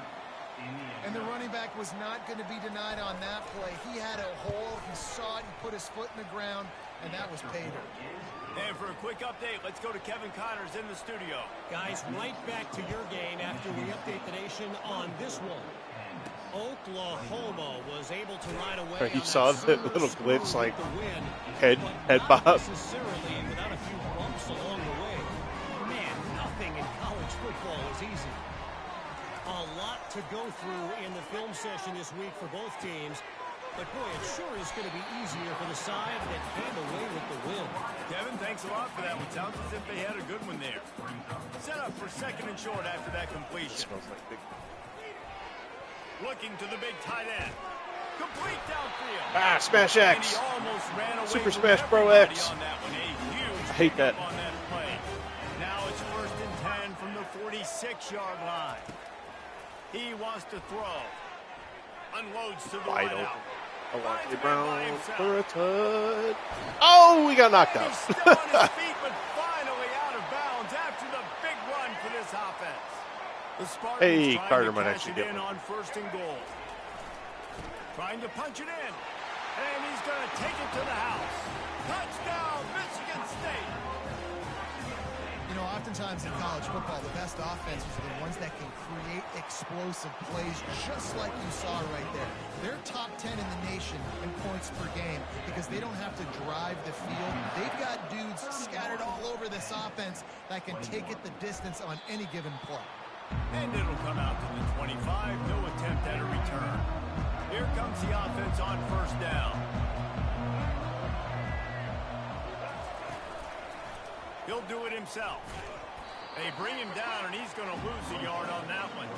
And the running back was not going to be denied on that play. He had a hole, he saw it, he put his foot in the ground, and that was pay dirt. And for a quick update, let's go to Kevin Connors in the studio. Guys, right back to your game after we update the nation on this one. Oklahoma was able to ride away. You on saw that the little super glitch, screw like, with the win, head but bob. not necessarily without a few bumps along the way. Man, nothing in college football is easy. A lot to go through in the film session this week for both teams. But, boy, it sure is going to be easier for the side that came away with the win. Kevin, thanks a lot for that one. Sounds as if they had a good one there. Set up for 2nd and short after that completion. Smells like big. Looking to the big tight end. Complete downfield. Ah, Smash And X. he almost ran away Super from Smash Bro everybody X. on that one. A huge I hate that. pickup on that play. Now 46-yard line. He wants to throw. Unloads to the Wide right open. out. Alontae Brown for a touch. Oh, we got knocked out. He's still on his feet, but finally out of bounds after the big run for this offense. The Spartans Hey, trying Carter to might cash actually it get in one. on 1st and goal. Trying to punch it in. And he's going to take it to the house. Touchdown, Michigan State. You know, oftentimes in college football, the best offenses are the ones that can create explosive plays, just like you saw right there. They're top 10 in the nation in points per game because they don't have to drive the field. They've got dudes scattered all over this offense that can take it the distance on any given play. And it'll come out to the 25. No attempt at a return. Here comes the offense on 1st down. He'll do it himself. They bring him down, and he's going to lose a yard on that one.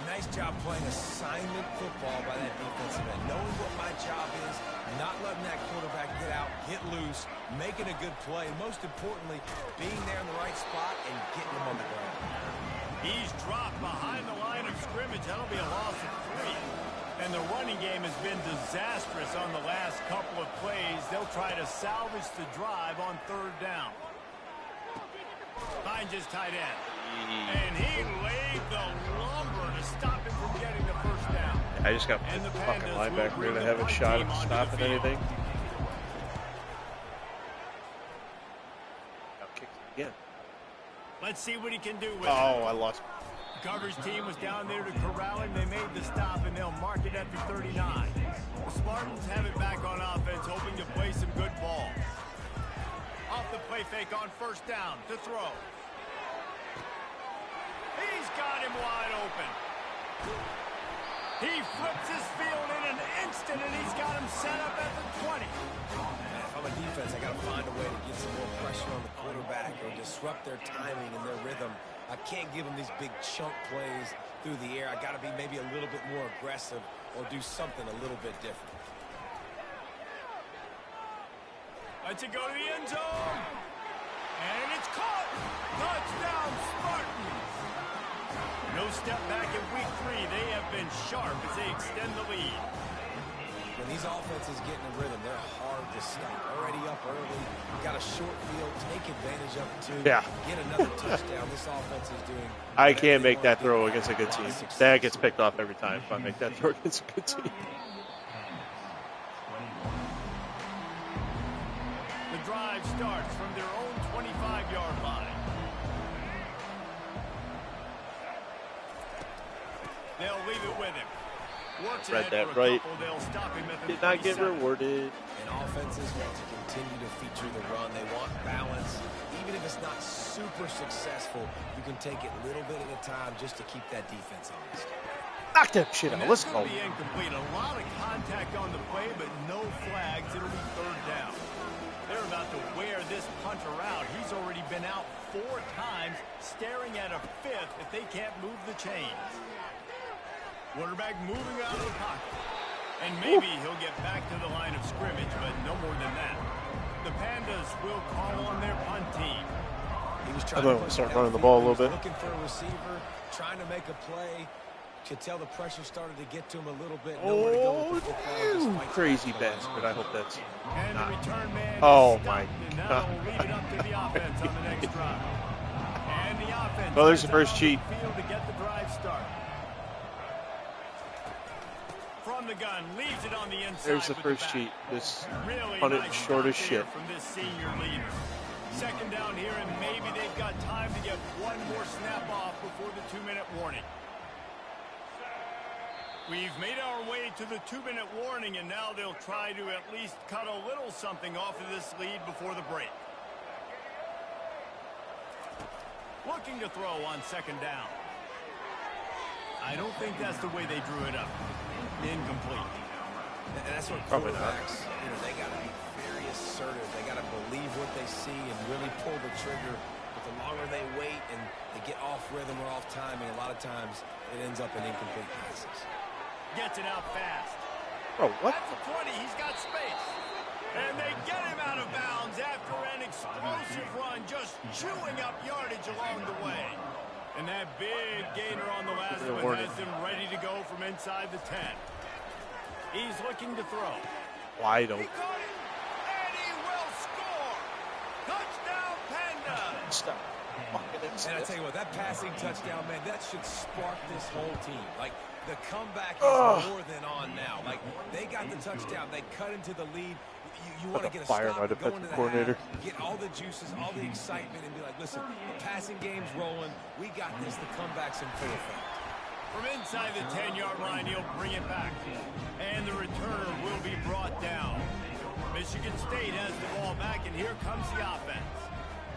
Nice job playing assignment football by that defensive end. Knowing what my job is, not letting that quarterback get out, get loose, making a good play, and most importantly, being there in the right spot and getting him on the ground. He's dropped behind the line of scrimmage. That'll be a loss of 3. And the running game has been disastrous on the last couple of plays. They'll try to salvage the drive on 3rd down. Finds his tight end. And he laid the lumber to stop him from getting the 1st down. I just got And the fucking Pandas will linebacker bring to the have a punt shot team at onto the stopping field. anything. Now kicks it again. Let's see what he can do with it. Oh, I lost. Coverage team was down there to corral him. They made the stop, and they'll mark it at the 39. The Spartans have it back on offense, hoping to play some good ball. Off the play fake on 1st down to throw. He's got him wide open. He flips his field in an instant, and he's got him set up at the 20. If I'm a defense, I got to find a way to get some more pressure on the quarterback or disrupt their timing and their rhythm. I can't give them these big chunk plays through the air. I got to be maybe a little bit more aggressive or do something a little bit different. Let's it go to the end zone. And it's caught. Touchdown, Spartans. No step back in week 3. They have been sharp as they extend the lead. When these offenses get in a rhythm, they're hard to stop. Already up early, got a short field, take advantage of it too. Yeah. Get another touchdown. This offense is doing. I can't make that throw against a good team. That gets picked off every time if I make that throw against a good team. The drive starts from their own 25-yard line. They'll leave it with him. Works Read ahead that for a right. couple. They'll stop him at the Did not get 27. rewarded. And offenses want to continue to feature the run. They want balance. Even if it's not super successful, you can take it little bit at a time just to keep that defense honest. Knock that shit out. Let's go. Be incomplete. A lot of contact on the play, but no flags. It'll be 3rd down. They're about to wear this punter out. He's already been out 4 times, staring at a 5th if they can't move the chains. Quarterback moving out of the pocket. And maybe he'll get back to the line of scrimmage, but no more than that. The Pandas will call on their punt team. He was I trying thought to we start running the ball a little bit. Looking for a receiver, trying to make a play. Could tell the pressure started to get to him a little bit. Nowhere to go with the football, you despite crazy the bastard. I hope that's And the not. return man Oh, is my stopped, and now God. we'll leave it up to the offense on the next drive. And the offense Well, there's the heads first out cheat. on the field to get the drive started. From the gun, leaves it on the inside. There's the with first back. cheat. This Really punt it nice short as stop shit. there from this senior leader. 2nd down here, and maybe they've got time to get one more snap off before the 2-minute warning. We've made our way to the 2-minute warning, and now they'll try to at least cut a little something off of this lead before the break. Looking to throw on 2nd down. I don't think that's the way they drew it up. Incomplete. And that's what Probably not. quarterbacks, they got to be very assertive. They got to believe what they see and really pull the trigger. But the longer they wait and they get off rhythm or off timing, a lot of times it ends up in incomplete passes. Gets it out fast. Bro, what? At the 20, he's got space. And they get him out of bounds after an explosive run, just chewing up yardage along the way. And that big gainer on the last one has him ready to go from inside the 10. He's looking to throw. Wide open. He caught it, and he will score. Touchdown, Panda. Stop. And I tell you what, that passing touchdown, man, that should spark this whole team. Like, the comeback is more than on now. Like, they got the touchdown. They cut into the lead. You want to get a stop, go into the coordinator. half, get all the juices, all the excitement, and be like, listen, the passing game's rolling. We got this. The comeback's in full effect. From inside the 10-yard line, he'll bring it back. And the returner will be brought down. Michigan State has the ball back, and here comes the offense.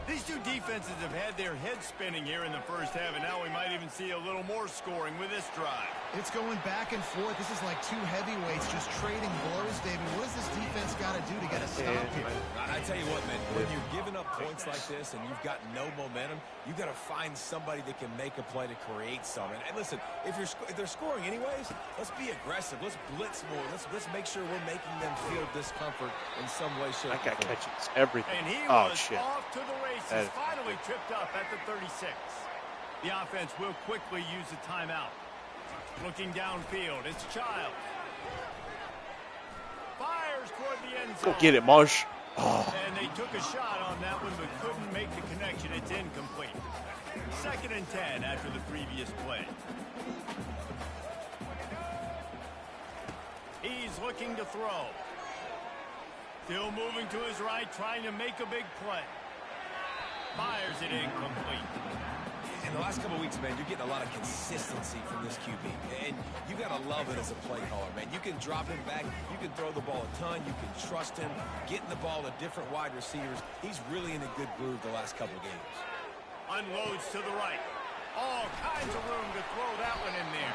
These two defenses have had their heads spinning here in the first half, and now we might even see a little more scoring with this drive. It's going back and forth. This is like two heavyweights just trading blows, David. What does this defense got to do to get a stop here? I tell you what, man, when you're giving up points like this and you've got no momentum, you got to find somebody that can make a play to create something. And listen, if they're scoring anyways, let's be aggressive. Let's blitz more. Let's make sure we're making them feel discomfort in some way, shape, That guy or form. catches everything. And he Oh, was shit. off to the races, finally tripped up at the 36. The offense will quickly use a timeout. Looking downfield, it's Child. Fires toward the end zone. Go get it, Marsh. Oh. And they took a shot on that one, but couldn't make the connection. It's incomplete. 2nd and 10 after the previous play. He's looking to throw. Still moving to his right, trying to make a big play. Fires it incomplete. In the last couple of weeks, man, you're getting a lot of consistency from this QB. And you got to love it as a play caller, man. You can drop him back. You can throw the ball a ton. You can trust him. Getting the ball to different wide receivers. He's really in a good groove the last couple of games. Unloads to the right. All kinds of room to throw that one in there.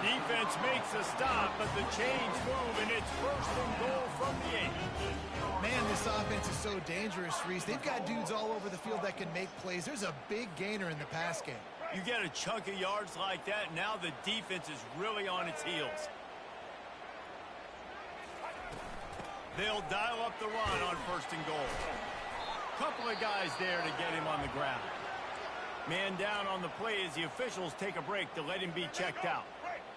Defense makes a stop, but the chains move, and it's 1st and goal from the 8. Man, this offense is so dangerous, Reese. They've got dudes all over the field that can make plays. There's a big gainer in the pass game. You get a chunk of yards like that, now the defense is really on its heels. They'll dial up the run on 1st and goal. Couple of guys there to get him on the ground. Man down on the play as the officials take a break to let him be checked out.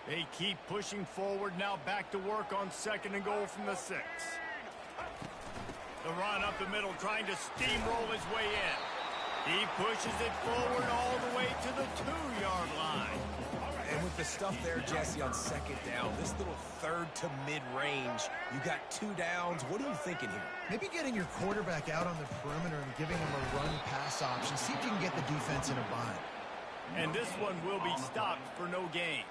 They keep pushing forward, now back to work on 2nd and goal from the 6. The run up the middle, trying to steamroll his way in. He pushes it forward all the way to the 2-yard line. And with the stuff there, Jesse, on 2nd down, this little 3rd to mid-range, you got 2 downs. What are you thinking here? Maybe getting your quarterback out on the perimeter and giving him a run-pass option. See if you can get the defense in a bind. And this one will be stopped for no gain.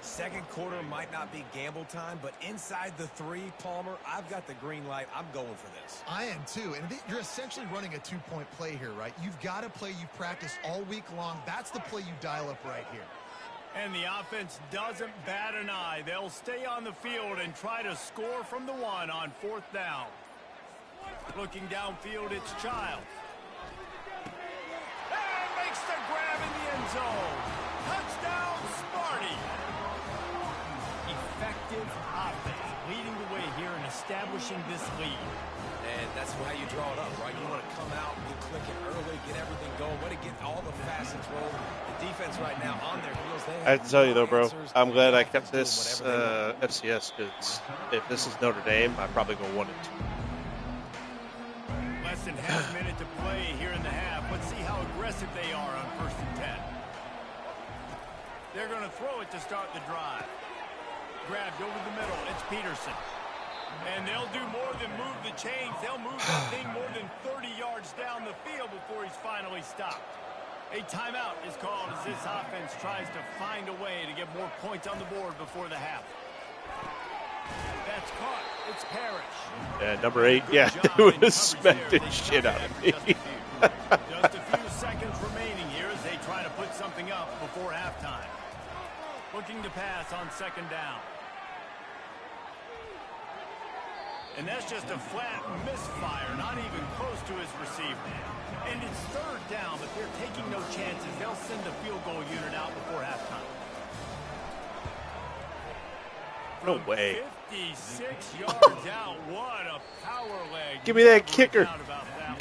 2nd quarter might not be gamble time, but inside the 3, Palmer, I've got the green light. I'm going for this. I am too. And you're essentially running a 2-point play here, right? You've got a play you've practiced all week long. That's the play you dial up right here. And the offense doesn't bat an eye. They'll stay on the field and try to score from the 1 on 4th down. Looking downfield, it's Child. And makes the grab in the end zone. Touchdown, Sparty. Effective offense, leading the way here and establishing this lead. And that's how you draw it up, right? You want to come out, get clicking early, get everything going, way to get all the facets rolling. The defense right now on their heels. I have to tell you, though, bro, I'm glad I kept this FCS, because if this is Notre Dame, I'd probably go 1-2. Less than half a minute to play here in the half. Let's see how aggressive they are on 1st and 10. They're going to throw it to start the drive. Grabbed over the middle. It's Peterson. And they'll do more than move the chains. They'll move that thing more than 30 yards down the field before he's finally stopped. A timeout is called as this offense tries to find a way to get more points on the board before the half. That's caught. It's Parrish. Yeah, number 8. Yeah, it would have smacked the shit out of me. Just a few seconds remaining here as they try to put something up before halftime. Looking to pass on 2nd down. And that's just a flat misfire, not even close to his receiver. And it's 3rd down, but they're taking no chances. They'll send the field goal unit out before halftime. No way. 56 yards out. What a power leg. Give me that kicker.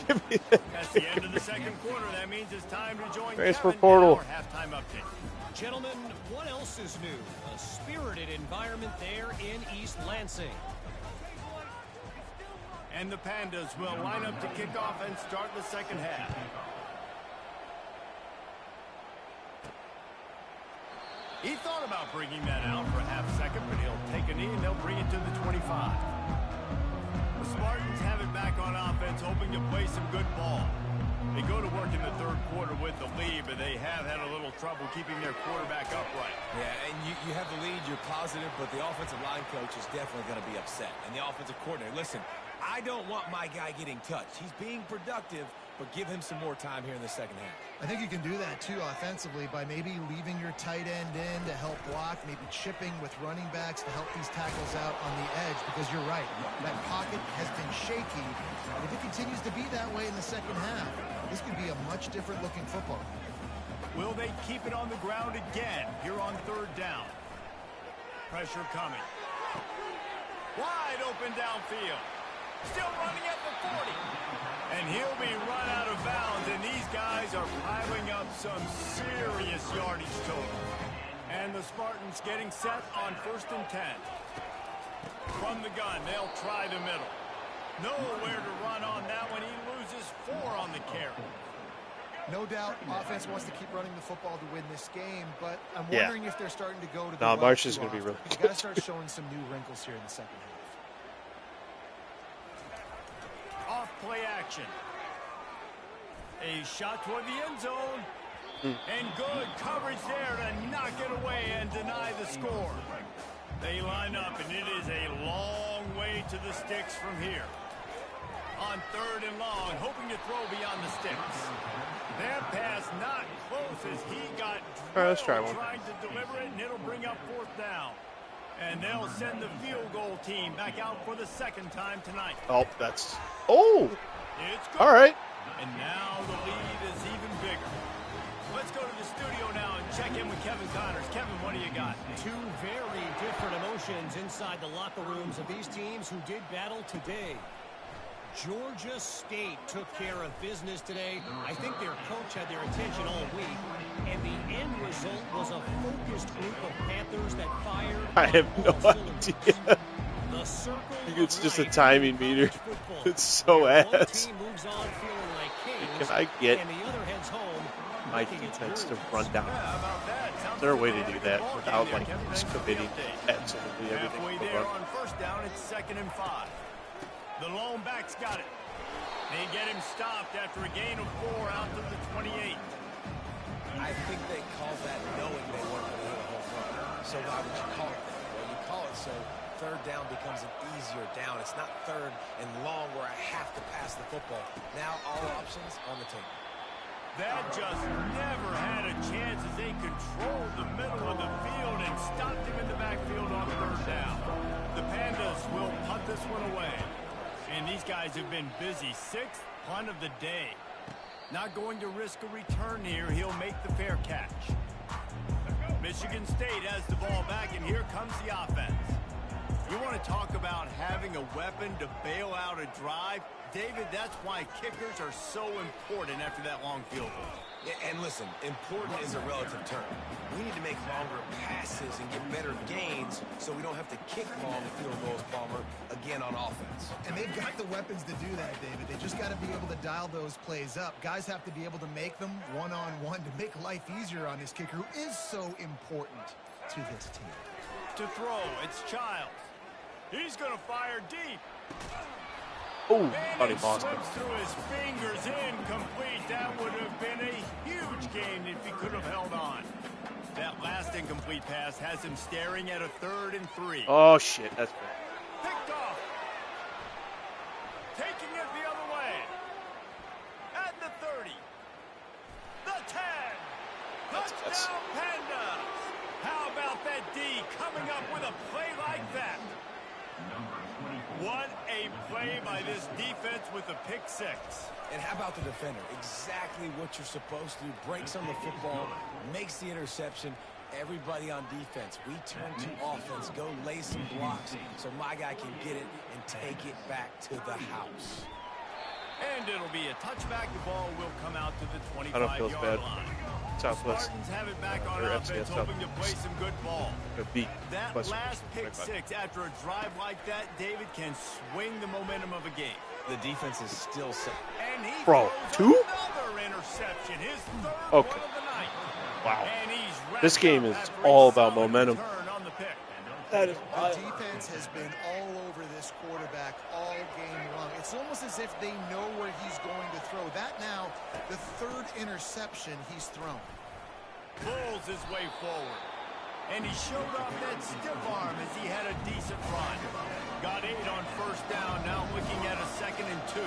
Give me that. That's the end of the second quarter. That means it's time to join Transfer Kevin portal. for halftime update. Gentlemen, what else is new? A spirited environment there in East Lansing. And the Pandas will line up to kick off and start the second half. He thought about bringing that out for a half second, but he'll take a knee and they'll bring it to the 25. The Spartans have it back on offense, hoping to play some good ball. They go to work in the third quarter with the lead, but they have had a little trouble keeping their quarterback upright. Yeah, and you have the lead, you're positive, but the offensive line coach is definitely going to be upset. And the offensive coordinator, listen, I don't want my guy getting touched. He's being productive, but give him some more time here in the second half. I think you can do that, too, offensively, by maybe leaving your tight end in to help block, maybe chipping with running backs to help these tackles out on the edge, because you're right. That pocket has been shaky, and if it continues to be that way in the second half, this could be a much different-looking football. Will they keep it on the ground again here on third down? Pressure coming. Wide open downfield. Still running at the 40. And he'll be run out of bounds, and these guys are piling up some serious yardage total. And the Spartans getting set on 1st and 10. From the gun, they'll try the middle. Nowhere to run on that one. He loses 4 on the carry. No doubt, offense wants to keep running the football to win this game, but I'm wondering if they're starting to go to the Marsh is going to be really good. You've got to start showing some new wrinkles here in the second half. Off play action. A shot toward the end zone. And good coverage there to knock it away and deny the score. They line up, and it is a long way to the sticks from here. On 3rd and long, hoping to throw beyond the sticks. That pass not close as he got all right, let's try one. Trying to deliver it, and it'll bring up 4th down. And they'll send the field goal team back out for the second time tonight. Oh, that's... Oh! It's good. All right. And now the lead is even bigger. Let's go to the studio now and check in with Kevin Connors. Kevin, what do you got? Two very different emotions inside the locker rooms of these teams who did battle today. Georgia State took care of business today. I think their coach had their attention all week. And the end result was a focused group of Panthers that fired. I have no idea. The circle It's just a timing meter. It's so ass. One team moves on feeling like kings, Can I get and the other heads home my defense to run down? Is there a way to do that without like just committing absolutely everything Halfway to the there run? on 1st down, it's 2nd and 5. The lone back's got it. They get him stopped after a gain of 4 out to the 28. I think they called that knowing they weren't going to hit a home run. So why would you call it that? Well, you call it so 3rd down becomes an easier down. It's not 3rd and long where I have to pass the football. Now all options on the table. That just never had a chance as they controlled the middle of the field and stopped him in the backfield on 3rd down. The Pandas will punt this one away. And these guys have been busy. 6th punt of the day. Not going to risk a return here. He'll make the fair catch. Michigan State has the ball back, and here comes the offense. You want to talk about having a weapon to bail out a drive? David, that's why kickers are so important after that long field goal. Yeah, and listen, important is a relative term. We need to make longer passes and get better gains so we don't have to kick long field goals, Palmer, again on offense. And they've got the weapons to do that, David. They just got to be able to dial those plays up. Guys have to be able to make them one-on-one to make life easier on this kicker who is so important to this team. To throw, it's Childs. He's going to fire deep. Oh, And buddy, it lost slips through his fingers, incomplete. That would have been a huge gain if he could have held on. That last incomplete pass has him staring at a 3rd and 3. Oh, shit. That's bad. Picked off. Taking it the other way. At the 30. The 10. Touchdown Pandas. How about that D coming up with a play like that? What a play by this defense with the pick 6. And how about the defender? Exactly what you're supposed to do. Breaks on the football, makes the interception. Everybody on defense, we turn to offense. Go lay some blocks so my guy can get it and take it back to the house. And it'll be a touchback. The ball will come out to the I don't feel as 25-yard bad. line. Southwest. Spartans have it back on Or offense, FCS hoping to play some good ball. Beat That Western. last pick six after a drive like that, David, can swing the momentum of a game. The defense is still set. And he Bro, throws 2? another interception, his third Okay. one of the night. Wow. And he's This wrapped game up is after a all about solid momentum. return on the pick. That is The defense has been all over this quarterback all game long. It's almost as if they know where he's going to throw. That now, the third interception he's thrown. Pulls his way forward. And he showed off that stiff arm as he had a decent run. Got 8 on first down, now looking at a 2nd and 2.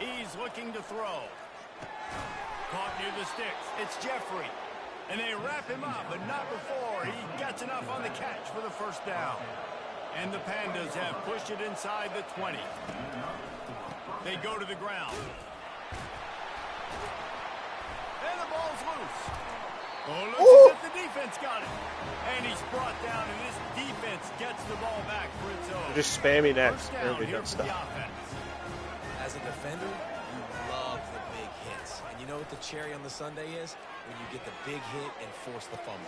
He's looking to throw. Caught near the sticks. It's Jeffrey. And they wrap him up, but not before he gets enough on the catch for the first down. And the Pandas have pushed it inside the 20. They go to the ground. And the ball's loose. Oh, looks as if the defense got it. And he's brought down, and this defense gets the ball back for its own. just spamming First X. down Everybody here does for the stuff. offense. As a defender, you love the big hits. And you know what the cherry on the sundae is? When you get the big hit and force the fumble.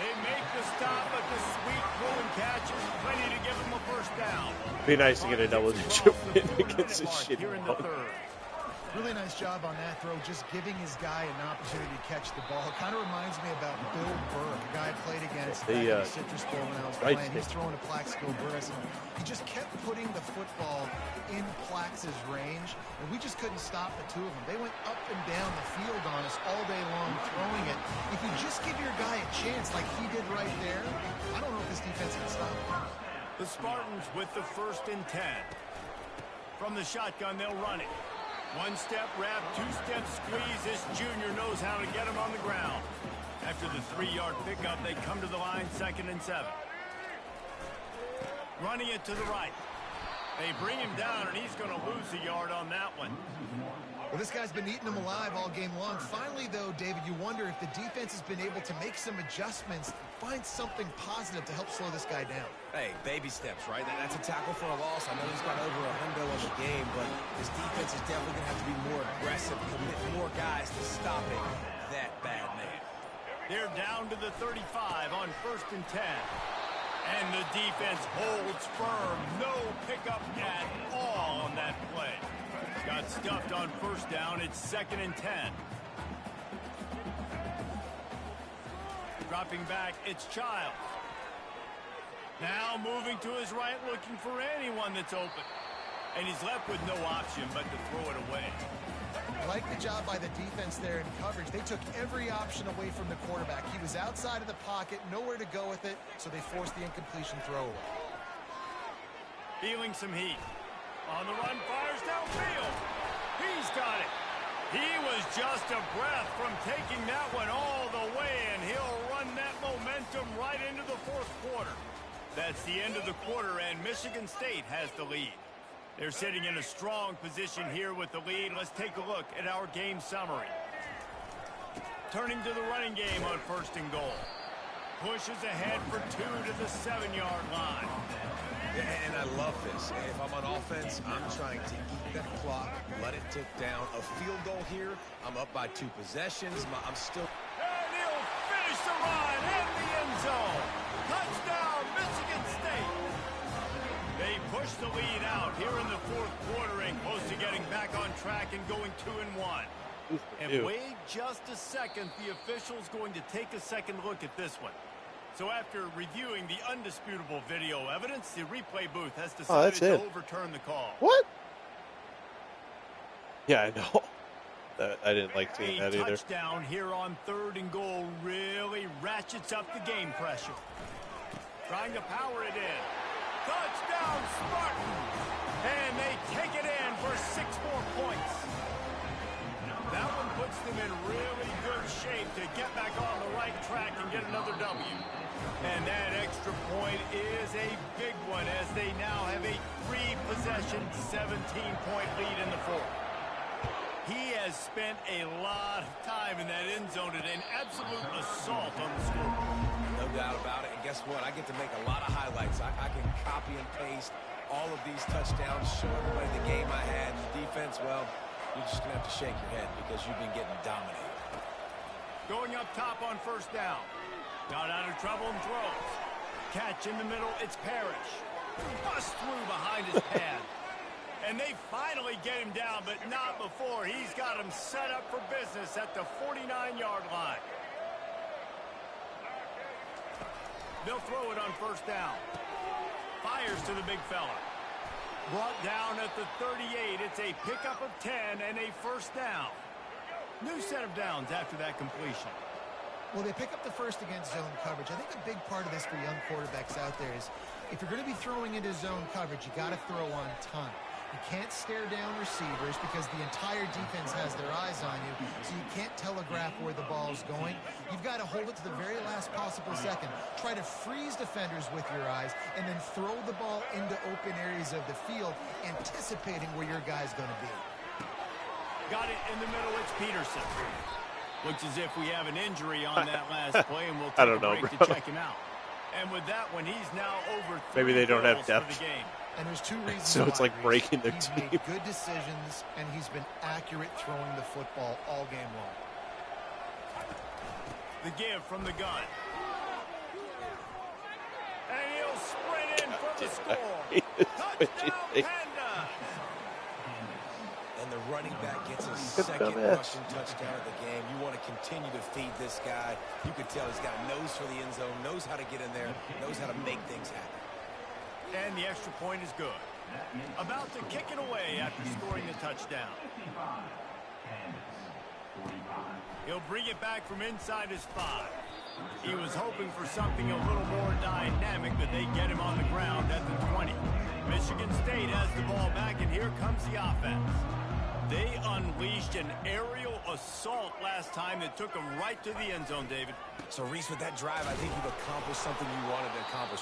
They make the stop, but the sweet pulling catch is plenty to give them a first down. Be nice to get a double-digit win against this shitty Here in the punk. third. Really nice job on that throw, just giving his guy an opportunity to catch the ball. It kind of reminds me about Bill Burr, the guy I played against back in the Citrus Bowl when I was playing. He's throwing to Plaxico Burris, and he just kept putting the football in Plax's range, and we just couldn't stop the two of them. They went up and down the field on us all day long throwing it. If you just give your guy a chance like he did right there, I don't know if this defense can stop him. The Spartans with the 1st and 10. From the shotgun, they'll run it. 1-step wrap, 2-step squeeze. This junior knows how to get him on the ground. After the 3-yard pickup, they come to the line, 2nd and 7. Running it to the right. They bring him down, and he's going to lose a yard on that one. Well, this guy's been eating them alive all game long. Finally, though, David, you wonder if the defense has been able to make some adjustments, find something positive to help slow this guy down. Hey, baby steps, right? That's a tackle for a loss. I know he's got over $100 in the game, but this defense is definitely going to have to be more aggressive, commit more guys to stopping that bad man. They're down to the 35 on 1st and 10. And the defense holds firm. No pickup at all on that play. Got stuffed on first down. It's 2nd and 10. Dropping back, it's Childs. Now moving to his right, looking for anyone that's open. And he's left with no option but to throw it away. I like the job by the defense there in coverage. They took every option away from the quarterback. He was outside of the pocket, nowhere to go with it, so they forced the incompletion throw away. Feeling some heat. On the run, fires downfield. He's got it. He was just a breath from taking that one all the way, and he'll run that momentum right into the 4th quarter. That's the end of the quarter, and Michigan State has the lead. They're sitting in a strong position here with the lead. Let's take a look at our game summary. Turning to the running game on 1st and goal. Pushes ahead for 2 to the 7-yard line. And I love this. If I'm on offense, I'm trying to eat that clock, let it tick down. A field goal here, I'm up by 2 possessions. I'm still... And he'll finish the run in the end zone. Touchdown, Michigan State. They push the lead out here in the 4th quarter and close to getting back on track and going 2-1. And wait just a second. The official's going to take a second look at this one. So after reviewing the undisputable video evidence, the replay booth has decided to overturn the call. What? Yeah, I know. I didn't like seeing that either. Touchdown here on 3rd and goal really ratchets up the game pressure. Trying to power it in. Touchdown, Spartans! And they take it in for 6 more points. That one puts them in really good shape to get back on the right track and get another W. And that extra point is a big one as they now have a 3-possession, 17-point lead in the 4th. He has spent a lot of time in that end zone and an absolute assault on the scoreboard. No doubt about it. And guess what? I get to make a lot of highlights. I can copy and paste all of these touchdowns, show everybody the game I had. And the defense, well, you're just going to have to shake your head because you've been getting dominated. Going up top on first down. Got out of trouble and throws. Catch in the middle, it's Parrish. Bust through behind his pad. And they finally get him down, but not before. He's got him set up for business at the 49-yard line. They'll throw it on first down. Fires to the big fella. Brought down at the 38. It's a pickup of 10 and a first down. New set of downs after that completion. Well, they pick up the first against zone coverage. I think a big part of this for young quarterbacks out there is if you're going to be throwing into zone coverage, you got to throw on time. You can't stare down receivers because the entire defense has their eyes on you, so you can't telegraph where the ball's going. You've got to hold it to the very last possible second. Try to freeze defenders with your eyes and then throw the ball into open areas of the field, anticipating where your guy's going to be. Got it in the middle. It's Peterson. Looks as if we have an injury on that last play, and we'll take a break to check him out. And with that one, he's now over 3 Maybe they don't have for depth. the game. And there's 2 reasons So it's why, like breaking their he's team. made good decisions, and he's been accurate throwing the football all game long. The give from the gun. And he'll sprint in for the score. Touchdown, Panda! And the running back gets his second rushing touchdown of the game. You want to continue to feed this guy. You can tell he's got a nose for the end zone, knows how to get in there, knows how to make things happen. And the extra point is good. About to kick it away after scoring the touchdown. He'll bring it back from inside his 5. He was hoping for something a little more dynamic, but they get him on the ground at the 20. Michigan State has the ball back, and here comes the offense. They unleashed an aerial assault last time that took them right to the end zone, David. So, Reese, with that drive, I think you've accomplished something you wanted to accomplish.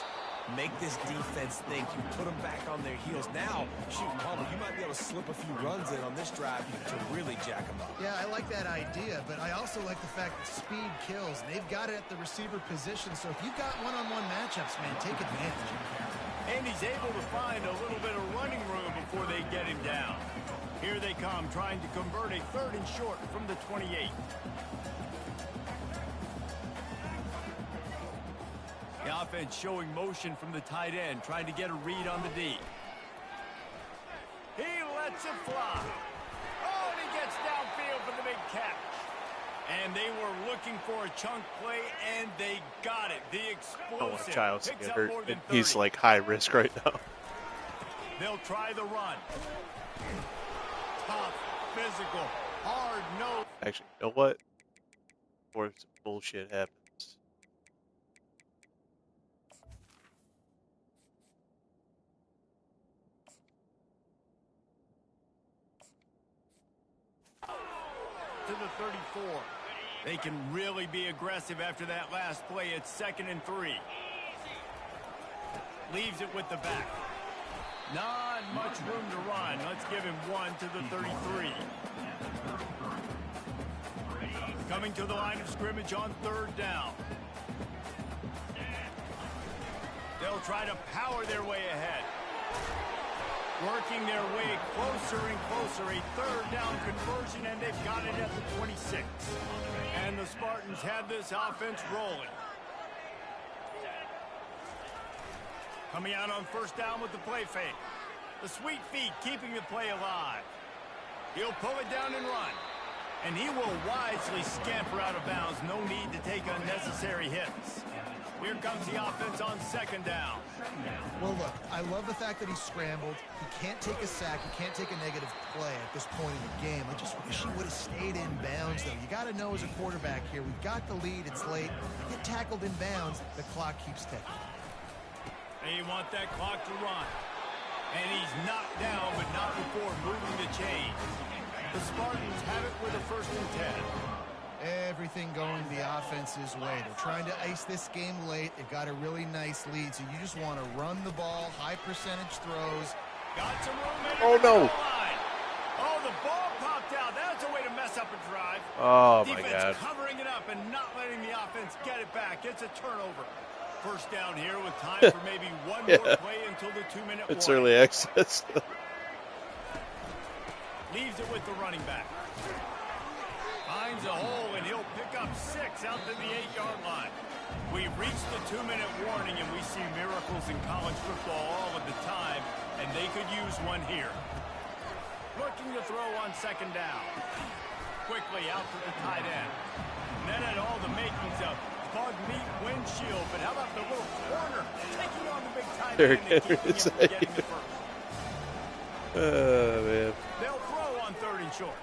Make this defense think. You put them back on their heels. Now, shoot, Palmer, you might be able to slip a few runs in on this drive to really jack them up. Yeah, I like that idea, but I also like the fact that speed kills. They've got it at the receiver position, so if you've got one-on-one matchups, man, take advantage. And he's able to find a little bit of running room before they get him down. Here they come, trying to convert a 3rd and short from the 28. The offense showing motion from the tight end, trying to get a read on the D. He lets it fly. Oh, and he gets downfield for the big catch. And they were looking for a chunk play, and they got it. The explosive Childs picks get up hurt. more than 30. He's like high risk right now. They'll try the run. Tough, physical, hard nose. Actually, you know what? Before some bullshit happens. To the 34. They can really be aggressive after that last play. It's 2nd and 3. Leaves it with the back. Not much room to run. Let's give him 1 to the 33. Coming to the line of scrimmage on 3rd down. They'll try to power their way ahead. Working their way closer and closer. A 3rd down conversion, and they've got it at the 26. And the Spartans have this offense rolling. Coming out on 1st down with the play fake. The sweet feet keeping the play alive. He'll pull it down and run. And he will wisely scamper out of bounds. No need to take unnecessary hits. Here comes the offense on 2nd down. Well, look, I love the fact that he scrambled. He can't take a sack. He can't take a negative play at this point in the game. I just wish he would have stayed in bounds, though. You got to know as a quarterback here, we've got the lead. It's late. You get tackled in bounds, the clock keeps ticking. They want that clock to run. And he's knocked down, but not before moving the chains. The Spartans have it with a 1st and 10. Everything going the offense's way. They're trying to ice this game late. They've got a really nice lead, so you just want to run the ball, high percentage throws. Got some room. Oh, no. Oh, the ball popped out. That's a way to mess up a drive. Oh, Defense my God. covering it up and not letting the offense get it back. It's a turnover. First down here with time for maybe one more play until the 2-minute warning. It's early access. Leaves it with the running back. Finds a hole, and he'll pick up 6 out to the 8-yard line. We've reached the 2-minute warning, and we see miracles in college football all of the time, and they could use one here. Looking to throw on second down. Quickly out to the tight end. And then at all the makings of bug meat windshield, but how about the little corner taking on the big tight end and keeping him from getting the first. Oh, man. They'll throw on 3rd and short.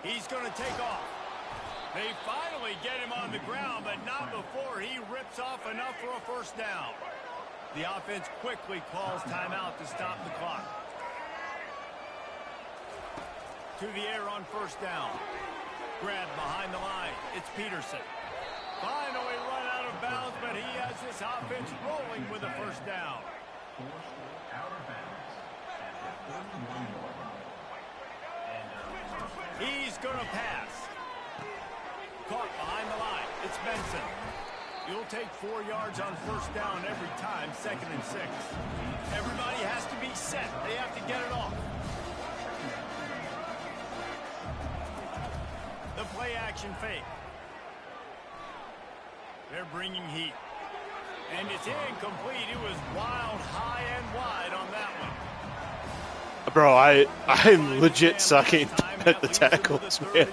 He's going to take off. They finally get him on the ground, but not before he rips off enough for a first down. The offense quickly calls timeout to stop the clock. To the air on first down. Grabbed behind the line. It's Peterson. Finally run out of bounds, but he has this offense rolling with a first down. He's going to pass. Caught behind the line. It's Benson. You'll take 4 yards on first down every time, 2nd and 6. Everybody has to be set. They have to get it off. The play action fake. They're bringing heat. And it's incomplete. It was wild, high and wide on that one. Bro, I'm legit sucking at the tackles, man.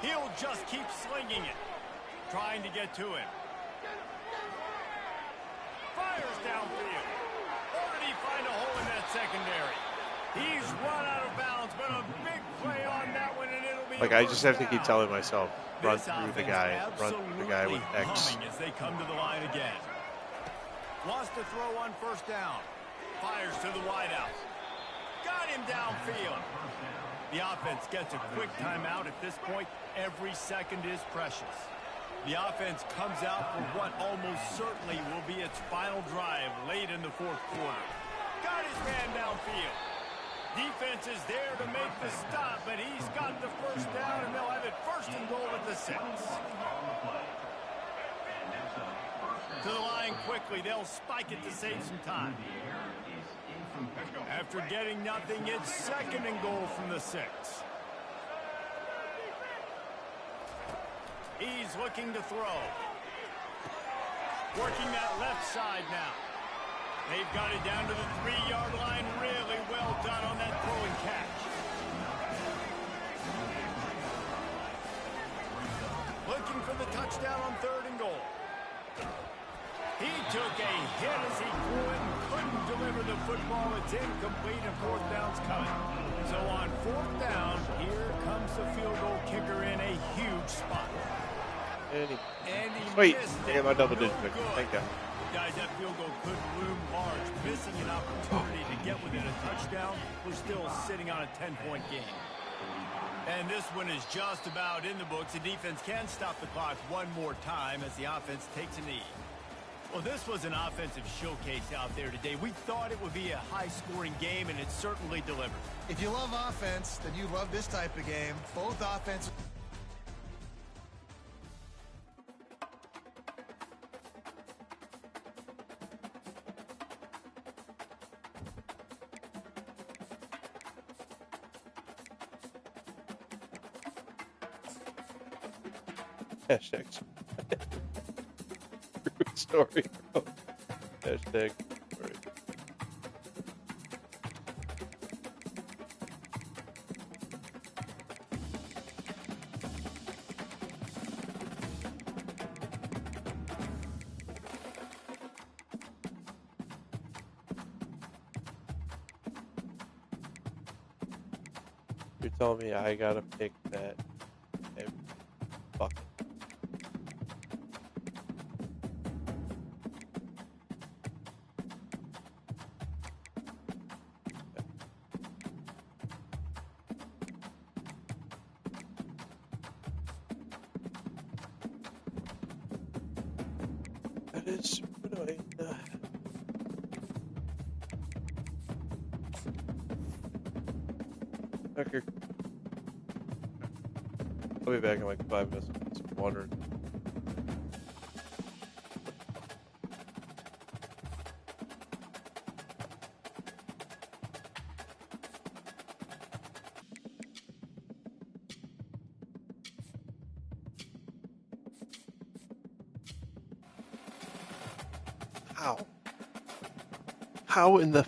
He'll just keep slinging it. Trying to get to him. Fires downfield. Or did he find a hole in that secondary? He's run out of bounds, but a big play on that one, and it'll be Like, I just have to keep telling myself, run through the guy with X. As they come to the line again. Wants to throw on first down. Fires to the wideout. Got him downfield. The offense gets a quick timeout at this point. Every second is precious. The offense comes out for what almost certainly will be its final drive late in the 4th quarter. Got his man downfield. Defense is there to make the stop, but he's got the first down, and they'll have it 1st and goal at the 6. To the line quickly. They'll spike it to save some time. After getting nothing, it's 2nd and goal from the 6. He's looking to throw. Working that left side now. They've got it down to the 3-yard line. Really well done on that throw and catch. Looking for the touchdown on 3rd and goal. He took a hit as he threw it and couldn't deliver the football. It's incomplete and 4th down's coming. So on 4th down, here comes the field goal kicker in a huge spot. And he Wait, missed I it. got my double digit. No good. Thank God. Guys, that field goal could loom large. Missing an opportunity to get within a touchdown. We're still sitting on a 10-point game. And this one is just about in the books. The defense can stop the clock one more time as the offense takes a knee. Well, this was an offensive showcase out there today. We thought it would be a high-scoring game, and it certainly delivered. If you love offense, then you love this type of game. Both offenses. Hashtags. True story, bro. Hashtag story. You're telling me I gotta pick that every fucking. That is super annoying. Okay. I'll be back in like 5 minutes. Some water. How? How in the